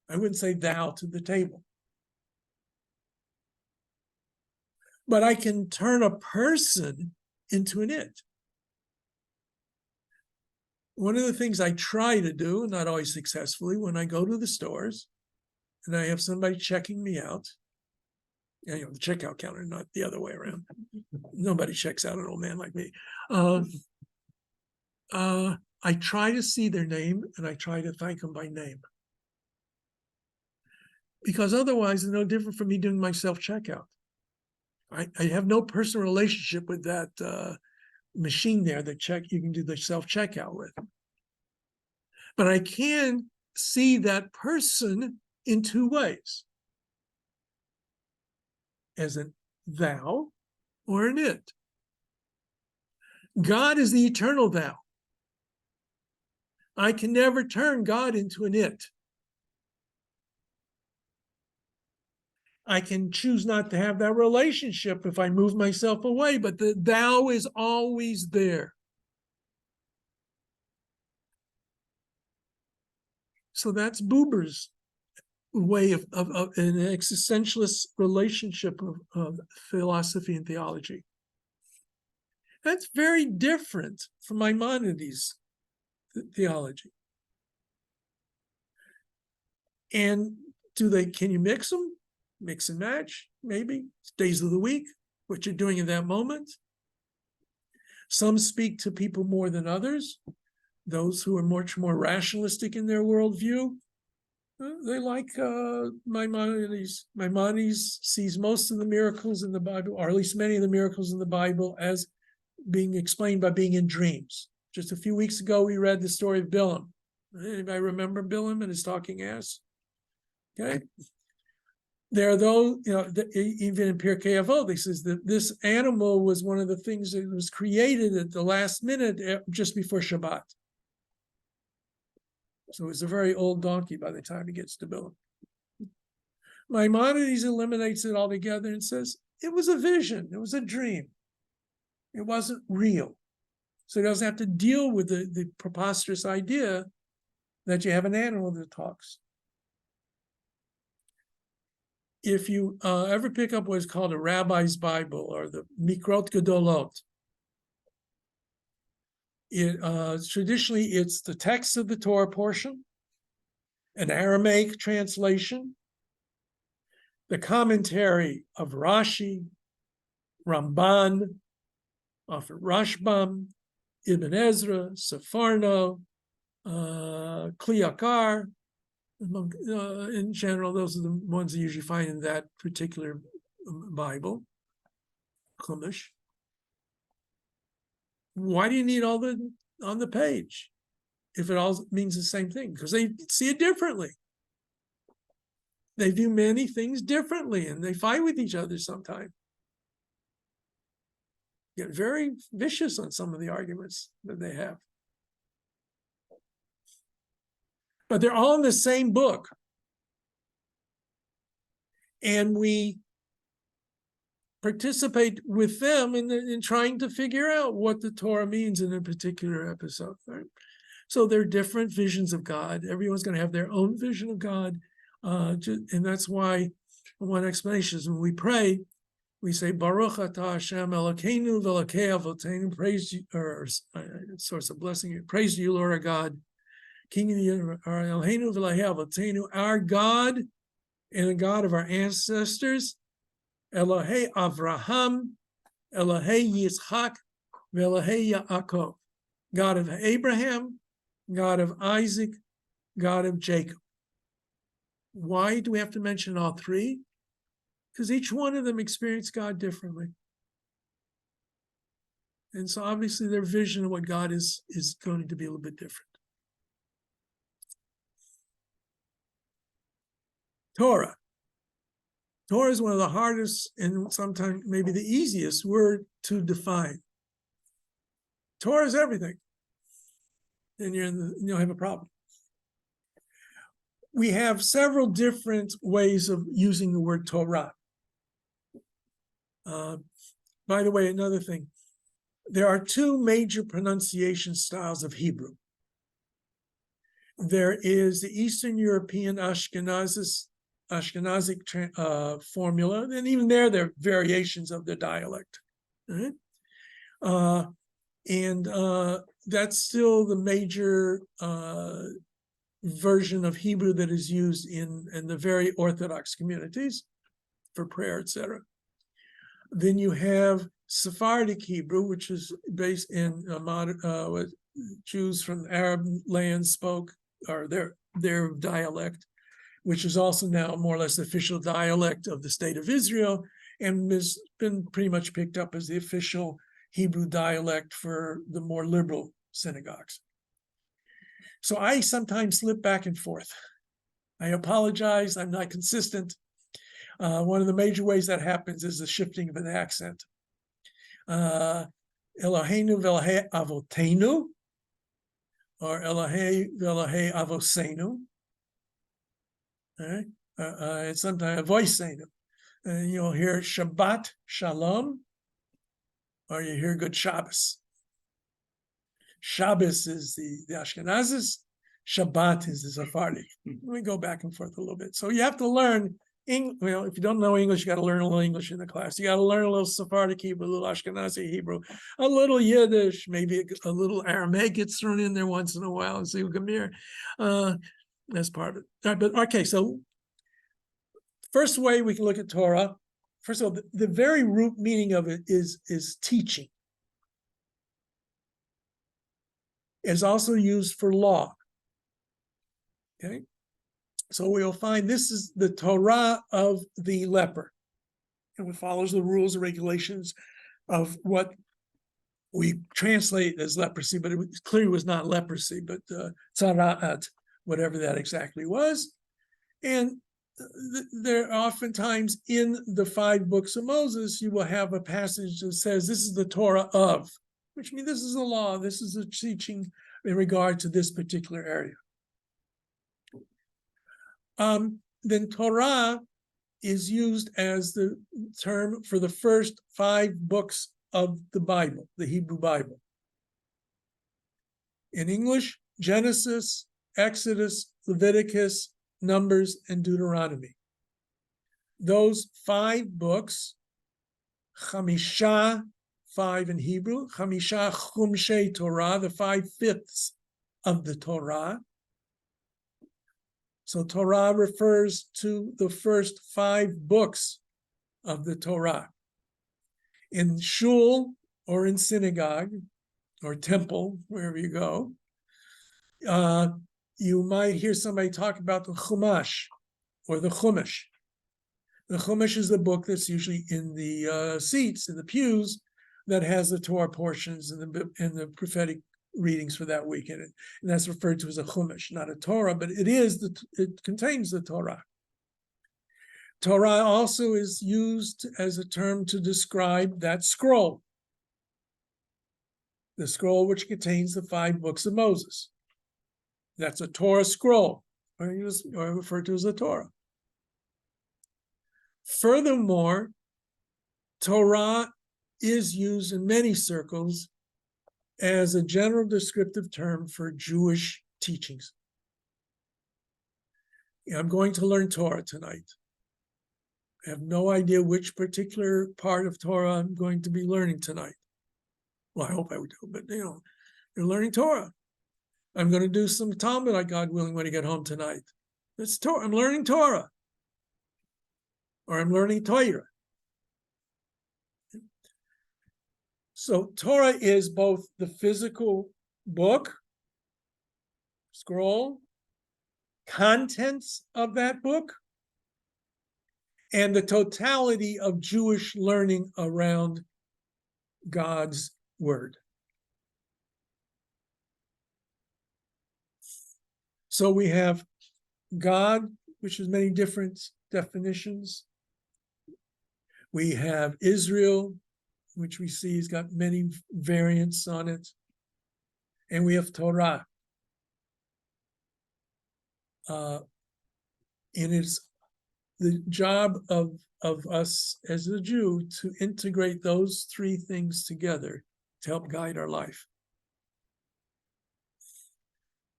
I wouldn't say thou to the table. But I can turn a person into an it. One of the things I try to do, not always successfully, when I go to the stores and I have somebody checking me out, the checkout counter, not the other way around. Nobody checks out an old man like me. I try to see their name and I try to thank them by name. Because otherwise, it's no different from me doing my self-checkout. I have no personal relationship with that machine there that you can do the self-checkout with. But I can see that person in two ways. As an thou or an it. God is the eternal thou. I can never turn God into an it. I can choose not to have that relationship if I move myself away, but the thou is always there. So that's Buber's way of an existentialist relationship of philosophy and theology. That's very different from Maimonides' theology. And can you mix them? Mix and match, maybe. It's days of the week, what you're doing in that moment. Some speak to people more than others. Those who are much more rationalistic in their worldview, they like Maimonides. Maimonides sees most of the miracles in the Bible, or at least many of the miracles in the Bible, as being explained by being in dreams. Just a few weeks ago, we read the story of Bilam. Anybody remember Bilam and his talking ass? Okay. There are those, even in Pirkei Avot, they says that this animal was one of the things that was created at the last minute, just before Shabbat. So it's a very old donkey by the time he gets to Bilam. Maimonides eliminates it altogether and says it was a vision, it was a dream. It wasn't real. So he doesn't have to deal with the preposterous idea that you have an animal that talks. If you ever pick up what is called a rabbi's Bible or the Mikrot Gedolot, traditionally it's the text of the Torah portion, an Aramaic translation, the commentary of Rashi, Ramban, often Rashbam, Ibn Ezra, Sepharno, Kli Yakar. In general, those are the ones you usually find in that particular Bible, Chumash. Why do you need all the on the page if it all means the same thing? Because they see it differently. They view many things differently, and they fight with each other sometimes. Get very vicious on some of the arguments that they have. But they're all in the same book. And we participate with them in trying to figure out what the Torah means in a particular episode. Right? So there are different visions of God. Everyone's going to have their own vision of God. And that's why one explanation is when we pray, we say Baruch atah Hashem Elokeinu v'Elokei Avotenu, praise you, or source of blessing, praise you, Lord our God, King of the universe, Eloheinu v'Elokei Avotenu, our God and the God of our ancestors, Elohei Avraham, Elohei Yitzchak, v'Elohei Yaakov, God of Abraham, God of Isaac, God of Jacob. Why do we have to mention all three? Because each one of them experienced God differently. And so obviously their vision of what God is going to be a little bit different. Torah. Torah is one of the hardest and sometimes maybe the easiest word to define. Torah is everything. Then you'll have a problem. We have several different ways of using the word Torah. By the way, another thing, there are two major pronunciation styles of Hebrew. There is the Eastern European Ashkenazic formula, and even there are variations of their dialect. Right? That's still the major version of Hebrew that is used in the very Orthodox communities for prayer, etc. Then you have Sephardic Hebrew, which is based in what Jews from Arab lands spoke, or their dialect, which is also now more or less the official dialect of the state of Israel, and has been pretty much picked up as the official Hebrew dialect for the more liberal synagogues. So I sometimes slip back and forth. I apologize, I'm not consistent. One of the major ways that happens is the shifting of an accent. Eloheinu v'Elokei Avotenu, or Elohei v'Elokei Avosenu. All right? It's sometimes Avoseinu. And you'll hear Shabbat Shalom, or you hear Good Shabbos. Shabbos is the Ashkenazis, Shabbat is the Sephardic. We go back and forth a little bit. So you have to learn, if you don't know English, you got to learn a little English in the class. You got to learn a little Sephardic Hebrew, a little Ashkenazi Hebrew, a little Yiddish, maybe a little Aramaic gets thrown in there once in a while, and see who come here. That's part of it. All right, but okay, so first way we can look at Torah, first of all, the very root meaning of it is teaching. Is also used for law. Okay, so we'll find this is the Torah of the leper, and it follows the rules and regulations of what we translate as leprosy, but it clearly was not leprosy, but tzara'at, whatever that exactly was. And there oftentimes in the 5 books of Moses, you will have a passage that says this is the Torah of, which means this is the law, this is the teaching in regard to this particular area. Then Torah is used as the term for the first 5 books of the Bible, the Hebrew Bible. In English, Genesis, Exodus, Leviticus, Numbers, and Deuteronomy. Those 5 books, Chamisha, 5 in Hebrew, Chamisha Chumshei Torah, the 5/5 of the Torah. So Torah refers to the first 5 books of the Torah. In shul or in synagogue or temple, wherever you go, you might hear somebody talk about the Chumash or the Chumash. The Chumash is the book that's usually in the seats, in the pews, that has the Torah portions and the prophetic readings for that week in it. And that's referred to as a Chumash, not a Torah, but it contains the Torah. Torah also is used as a term to describe that scroll. The scroll which contains the 5 books of Moses. That's a Torah scroll, or referred to as a Torah. Furthermore, Torah is used in many circles as a general descriptive term for Jewish teachings. I'm going to learn Torah tonight. I have no idea which particular part of Torah I'm going to be learning tonight. Well, I hope I would do, but you're learning Torah. I'm going to do some Talmud, God willing, when I get home tonight. It's Torah. I'm learning Torah. Or I'm learning Torah. So Torah is both the physical book, scroll, contents of that book, and the totality of Jewish learning around God's word. So we have God, which has many different definitions. We have Israel, which we see has got many variants on it. And we have Torah. And it's the job of us as a Jew to integrate those three things together to help guide our life.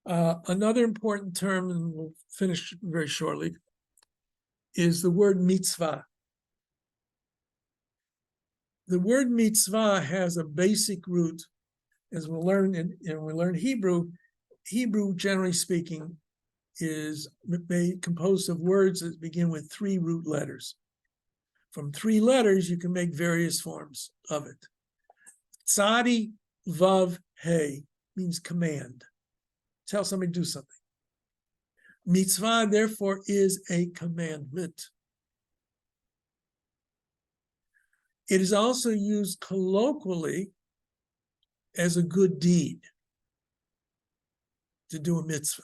Another important term, and we'll finish very shortly, is the word mitzvah. The word mitzvah has a basic root, as we'll learn and we learn Hebrew. Hebrew, generally speaking, is composed of words that begin with 3 root letters. From 3 letters, you can make various forms of it. Tzadi, Vav, Hey means command. Tell somebody to do something. Mitzvah, therefore, is a commandment. It is also used colloquially as a good deed to do a mitzvah.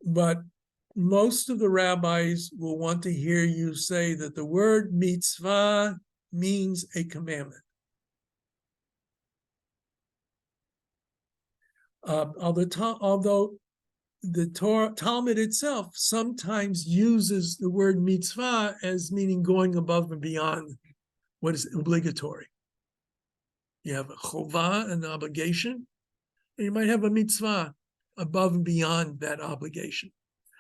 But most of the rabbis will want to hear you say that the word mitzvah means a commandment. Although the Talmud itself sometimes uses the word mitzvah as meaning going above and beyond what is obligatory. You have a chovah, an obligation, and you might have a mitzvah above and beyond that obligation.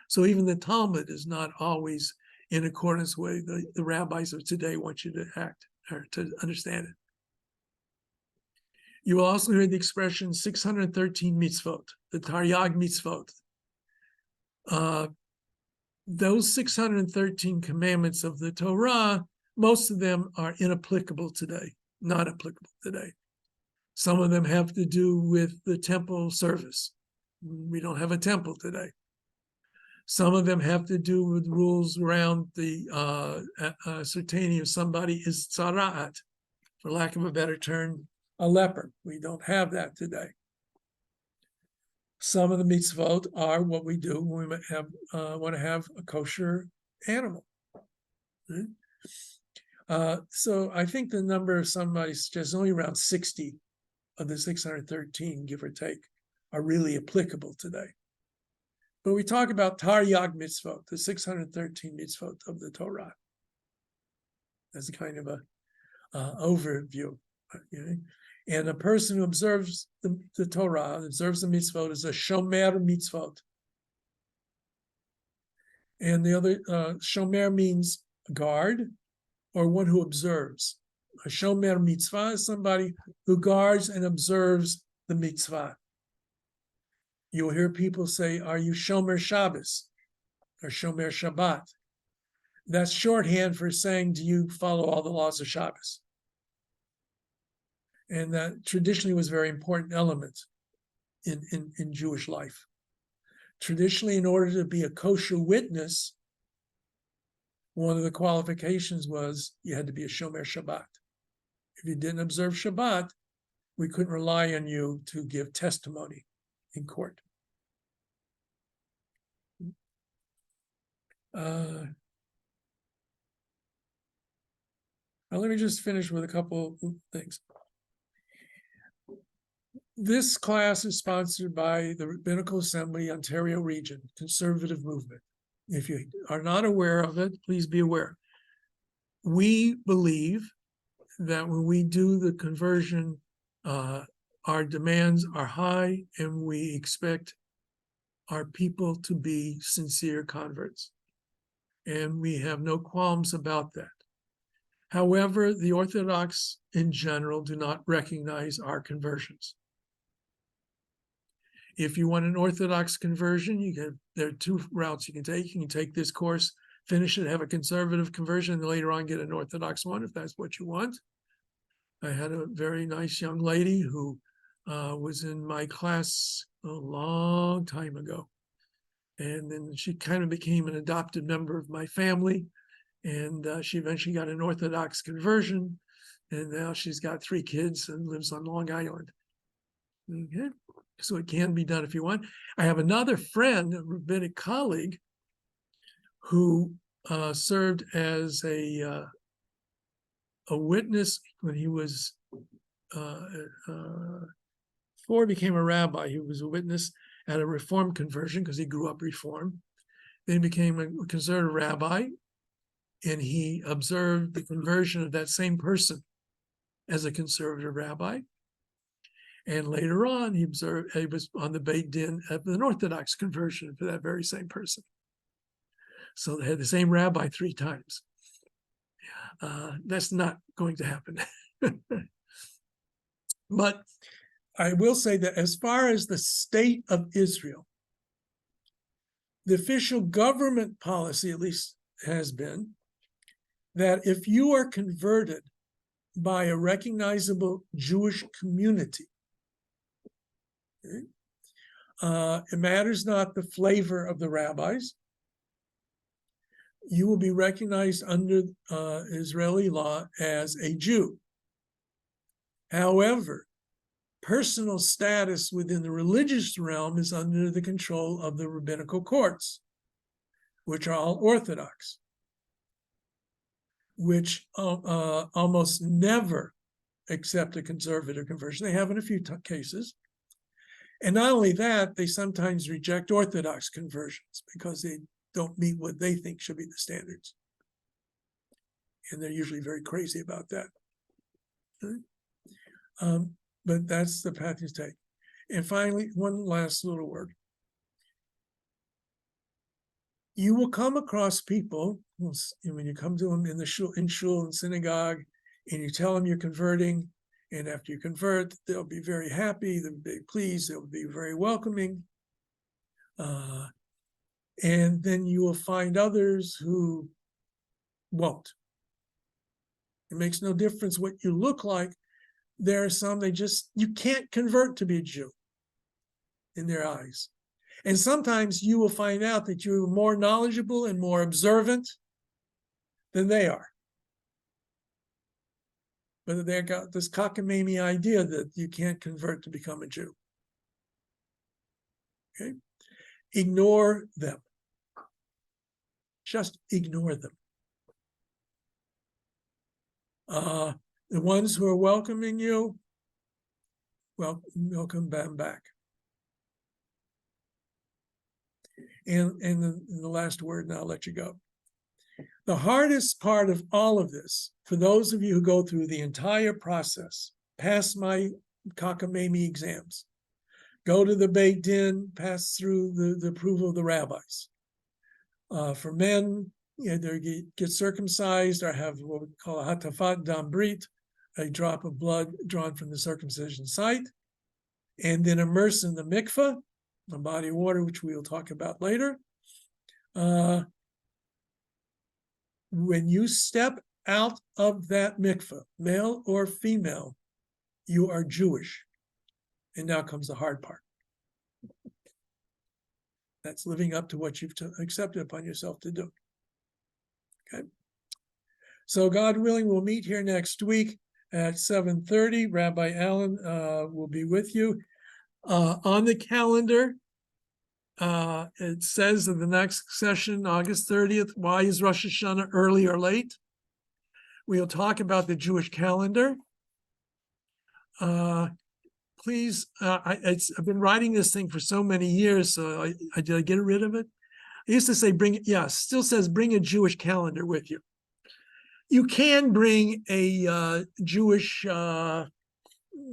So even the Talmud is not always in accordance with the rabbis of today want you to act or to understand it. You will also hear the expression 613 mitzvot, the Taryag mitzvot. Those 613 commandments of the Torah, most of them are inapplicable today, not applicable today. Some of them have to do with the temple service. We don't have a temple today. Some of them have to do with rules around the ascertaining if somebody is tzara'at, for lack of a better term, a leper. We don't have that today. Some of the mitzvot are what we do when we want to have a kosher animal. Right? So I think the number somebody suggests only around 60 of the 613, give or take, are really applicable today. But we talk about Taryag mitzvot, the 613 mitzvot of the Torah. As a kind of a overview. And a person who observes the Torah, observes the mitzvot, is a shomer mitzvot. And the other, shomer means guard or one who observes. A shomer mitzvah is somebody who guards and observes the mitzvah. You'll hear people say, are you shomer Shabbos or shomer Shabbat? That's shorthand for saying, do you follow all the laws of Shabbos? And that traditionally was a very important element in Jewish life. Traditionally, in order to be a kosher witness, one of the qualifications was you had to be a shomer Shabbat. If you didn't observe Shabbat, we couldn't rely on you to give testimony in court. Now let me just finish with a couple of things. This class is sponsored by the Rabbinical Assembly, Ontario Region, conservative movement. If you are not aware of it, please be aware. We believe that when we do the conversion, our demands are high and we expect our people to be sincere converts. And we have no qualms about that. However, the Orthodox in general do not recognize our conversions. If you want an Orthodox conversion, there are two routes you can take. You can take this course, finish it, have a conservative conversion, and later on get an Orthodox one if that's what you want. I had a very nice young lady who was in my class a long time ago. And then she kind of became an adopted member of my family. And she eventually got an Orthodox conversion. And now she's got 3 kids and lives on Long Island. Okay. So it can be done if you want. I have another friend, a rabbinic colleague, who served as a witness when he was before he became a rabbi. He was a witness at a Reform conversion because he grew up Reform. Then he became a conservative rabbi, and he observed the conversion of that same person as a conservative rabbi. And later on, he was on the Beit Din of an Orthodox conversion for that very same person. So they had the same rabbi 3 times. That's not going to happen. But I will say that as far as the state of Israel, the official government policy, at least, has been that if you are converted by a recognizable Jewish community, it matters not the flavor of the rabbis, you will be recognized under Israeli law as a Jew. However, personal status within the religious realm is under the control of the rabbinical courts, which are all Orthodox, which almost never accept a conservative conversion. They have in a few cases. And not only that, they sometimes reject Orthodox conversions because they don't meet what they think should be the standards. And they're usually very crazy about that. But that's the path you take. And finally, one last little word. You will come across people, when you come to them in shul and synagogue, and you tell them you're converting, and after you convert, they'll be very happy, they'll be pleased, they'll be very welcoming. And then you will find others who won't. It makes no difference what you look like. There are some, you can't convert to be a Jew in their eyes. And sometimes you will find out that you're more knowledgeable and more observant than they are. But they've got this cockamamie idea that you can't convert to become a Jew. Okay? Ignore them. Just ignore them. The ones who are welcoming you, well, welcome them back. And the last word, and I'll let you go. The hardest part of all of this, for those of you who go through the entire process, pass my cockamamie exams, go to the Beit Din, pass through the approval of the rabbis. For men, either get circumcised or have what we call a hatafat dam brit, a drop of blood drawn from the circumcision site, and then immerse in the mikveh, a body of water, which we'll talk about later. When you step out of that mikveh, male or female, you are Jewish. And now comes the hard part. That's living up to what you've accepted upon yourself to do. Okay. So God willing, we'll meet here next week at 7:30. Rabbi Allen will be with you. On the calendar, it says in the next session, August 30th, why is Rosh Hashanah early or late? We'll talk about the Jewish calendar. Please, I've been writing this thing for so many years, so did I get rid of it? I used to say still says bring a Jewish calendar with you. You can bring a Jewish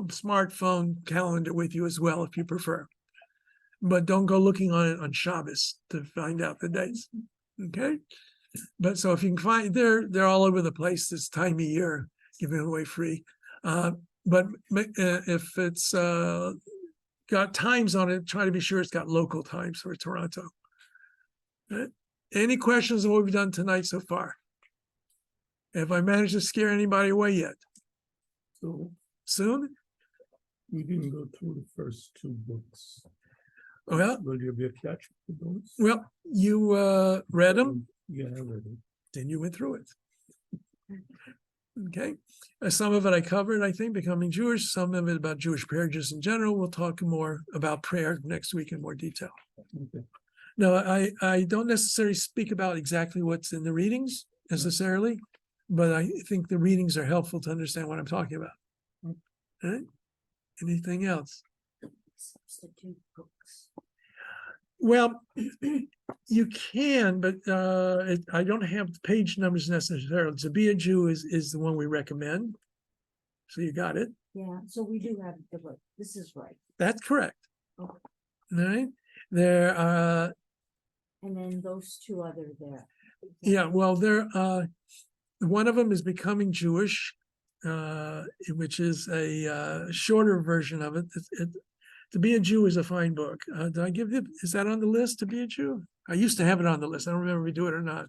smartphone calendar with you as well if you prefer. but don't go looking on it on Shabbos to find out the dates. Okay? But so if you can find, they're all over the place this time of year, giving it away free. But if it's got times on it, try to be sure it's got local times for Toronto. Right? Any questions on what we've done tonight so far? Have I managed to scare anybody away yet? So Soon? we didn't go through the first two books. Well, Will you be a catch for those? well, you read them, Yeah, I read it. then you went through it. Okay, some of it I covered, I think, becoming Jewish, some of it about Jewish prayer just in general. We'll talk more about prayer next week in more detail. Okay. No, I don't necessarily speak about exactly what's in the readings necessarily, but I think the readings are helpful to understand what I'm talking about. All right? Anything else? Substitute books. Well, you can, but I don't have the page numbers necessarily. To be a Jew is the one we recommend. So you got it. Yeah, so we do have the book. This is right. That's correct. Okay. All right. There And then those two other there. yeah, well, there one of them is Becoming Jewish, which is a shorter version of it. To Be a Jew is a fine book. Did I give you, is that on the list, To Be a Jew? I used to have it on the list. I don't remember if we do it or not.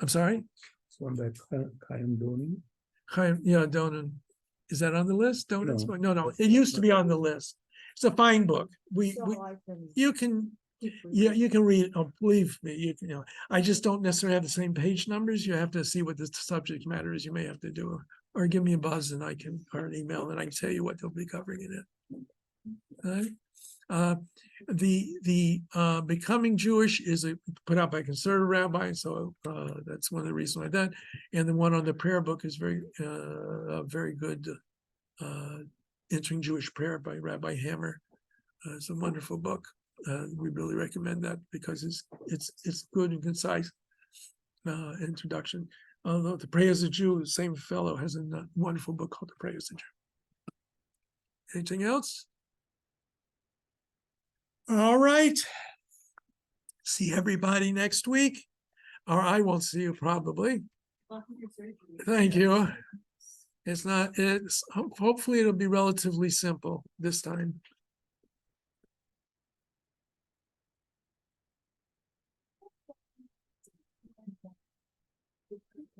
I'm sorry? It's one by Chaim Doni. Yeah, Donan. Is that on the list? Donan's No. book? No, it used to be on the list. It's a fine book. We So I can you can keep yeah, reading. you can read it. Oh, believe me, you know, I just don't necessarily have the same page numbers. You have to see what the subject matter is. You may have to do, or give me a buzz and I can, or an email and I can tell you what they'll be covering in it. All right. The Becoming Jewish is put out by a conservative rabbi, so that's one of the reasons why that. And the one on the prayer book is very good. Entering Jewish Prayer by Rabbi Hammer. It's a wonderful book. We really recommend that because it's good and concise introduction. Although To Pray as a Jew, the same fellow has a wonderful book called To Pray as a Jew. Anything else? All right. See everybody next week, or I won't see you probably. Thank you. It's hopefully it'll be relatively simple this time.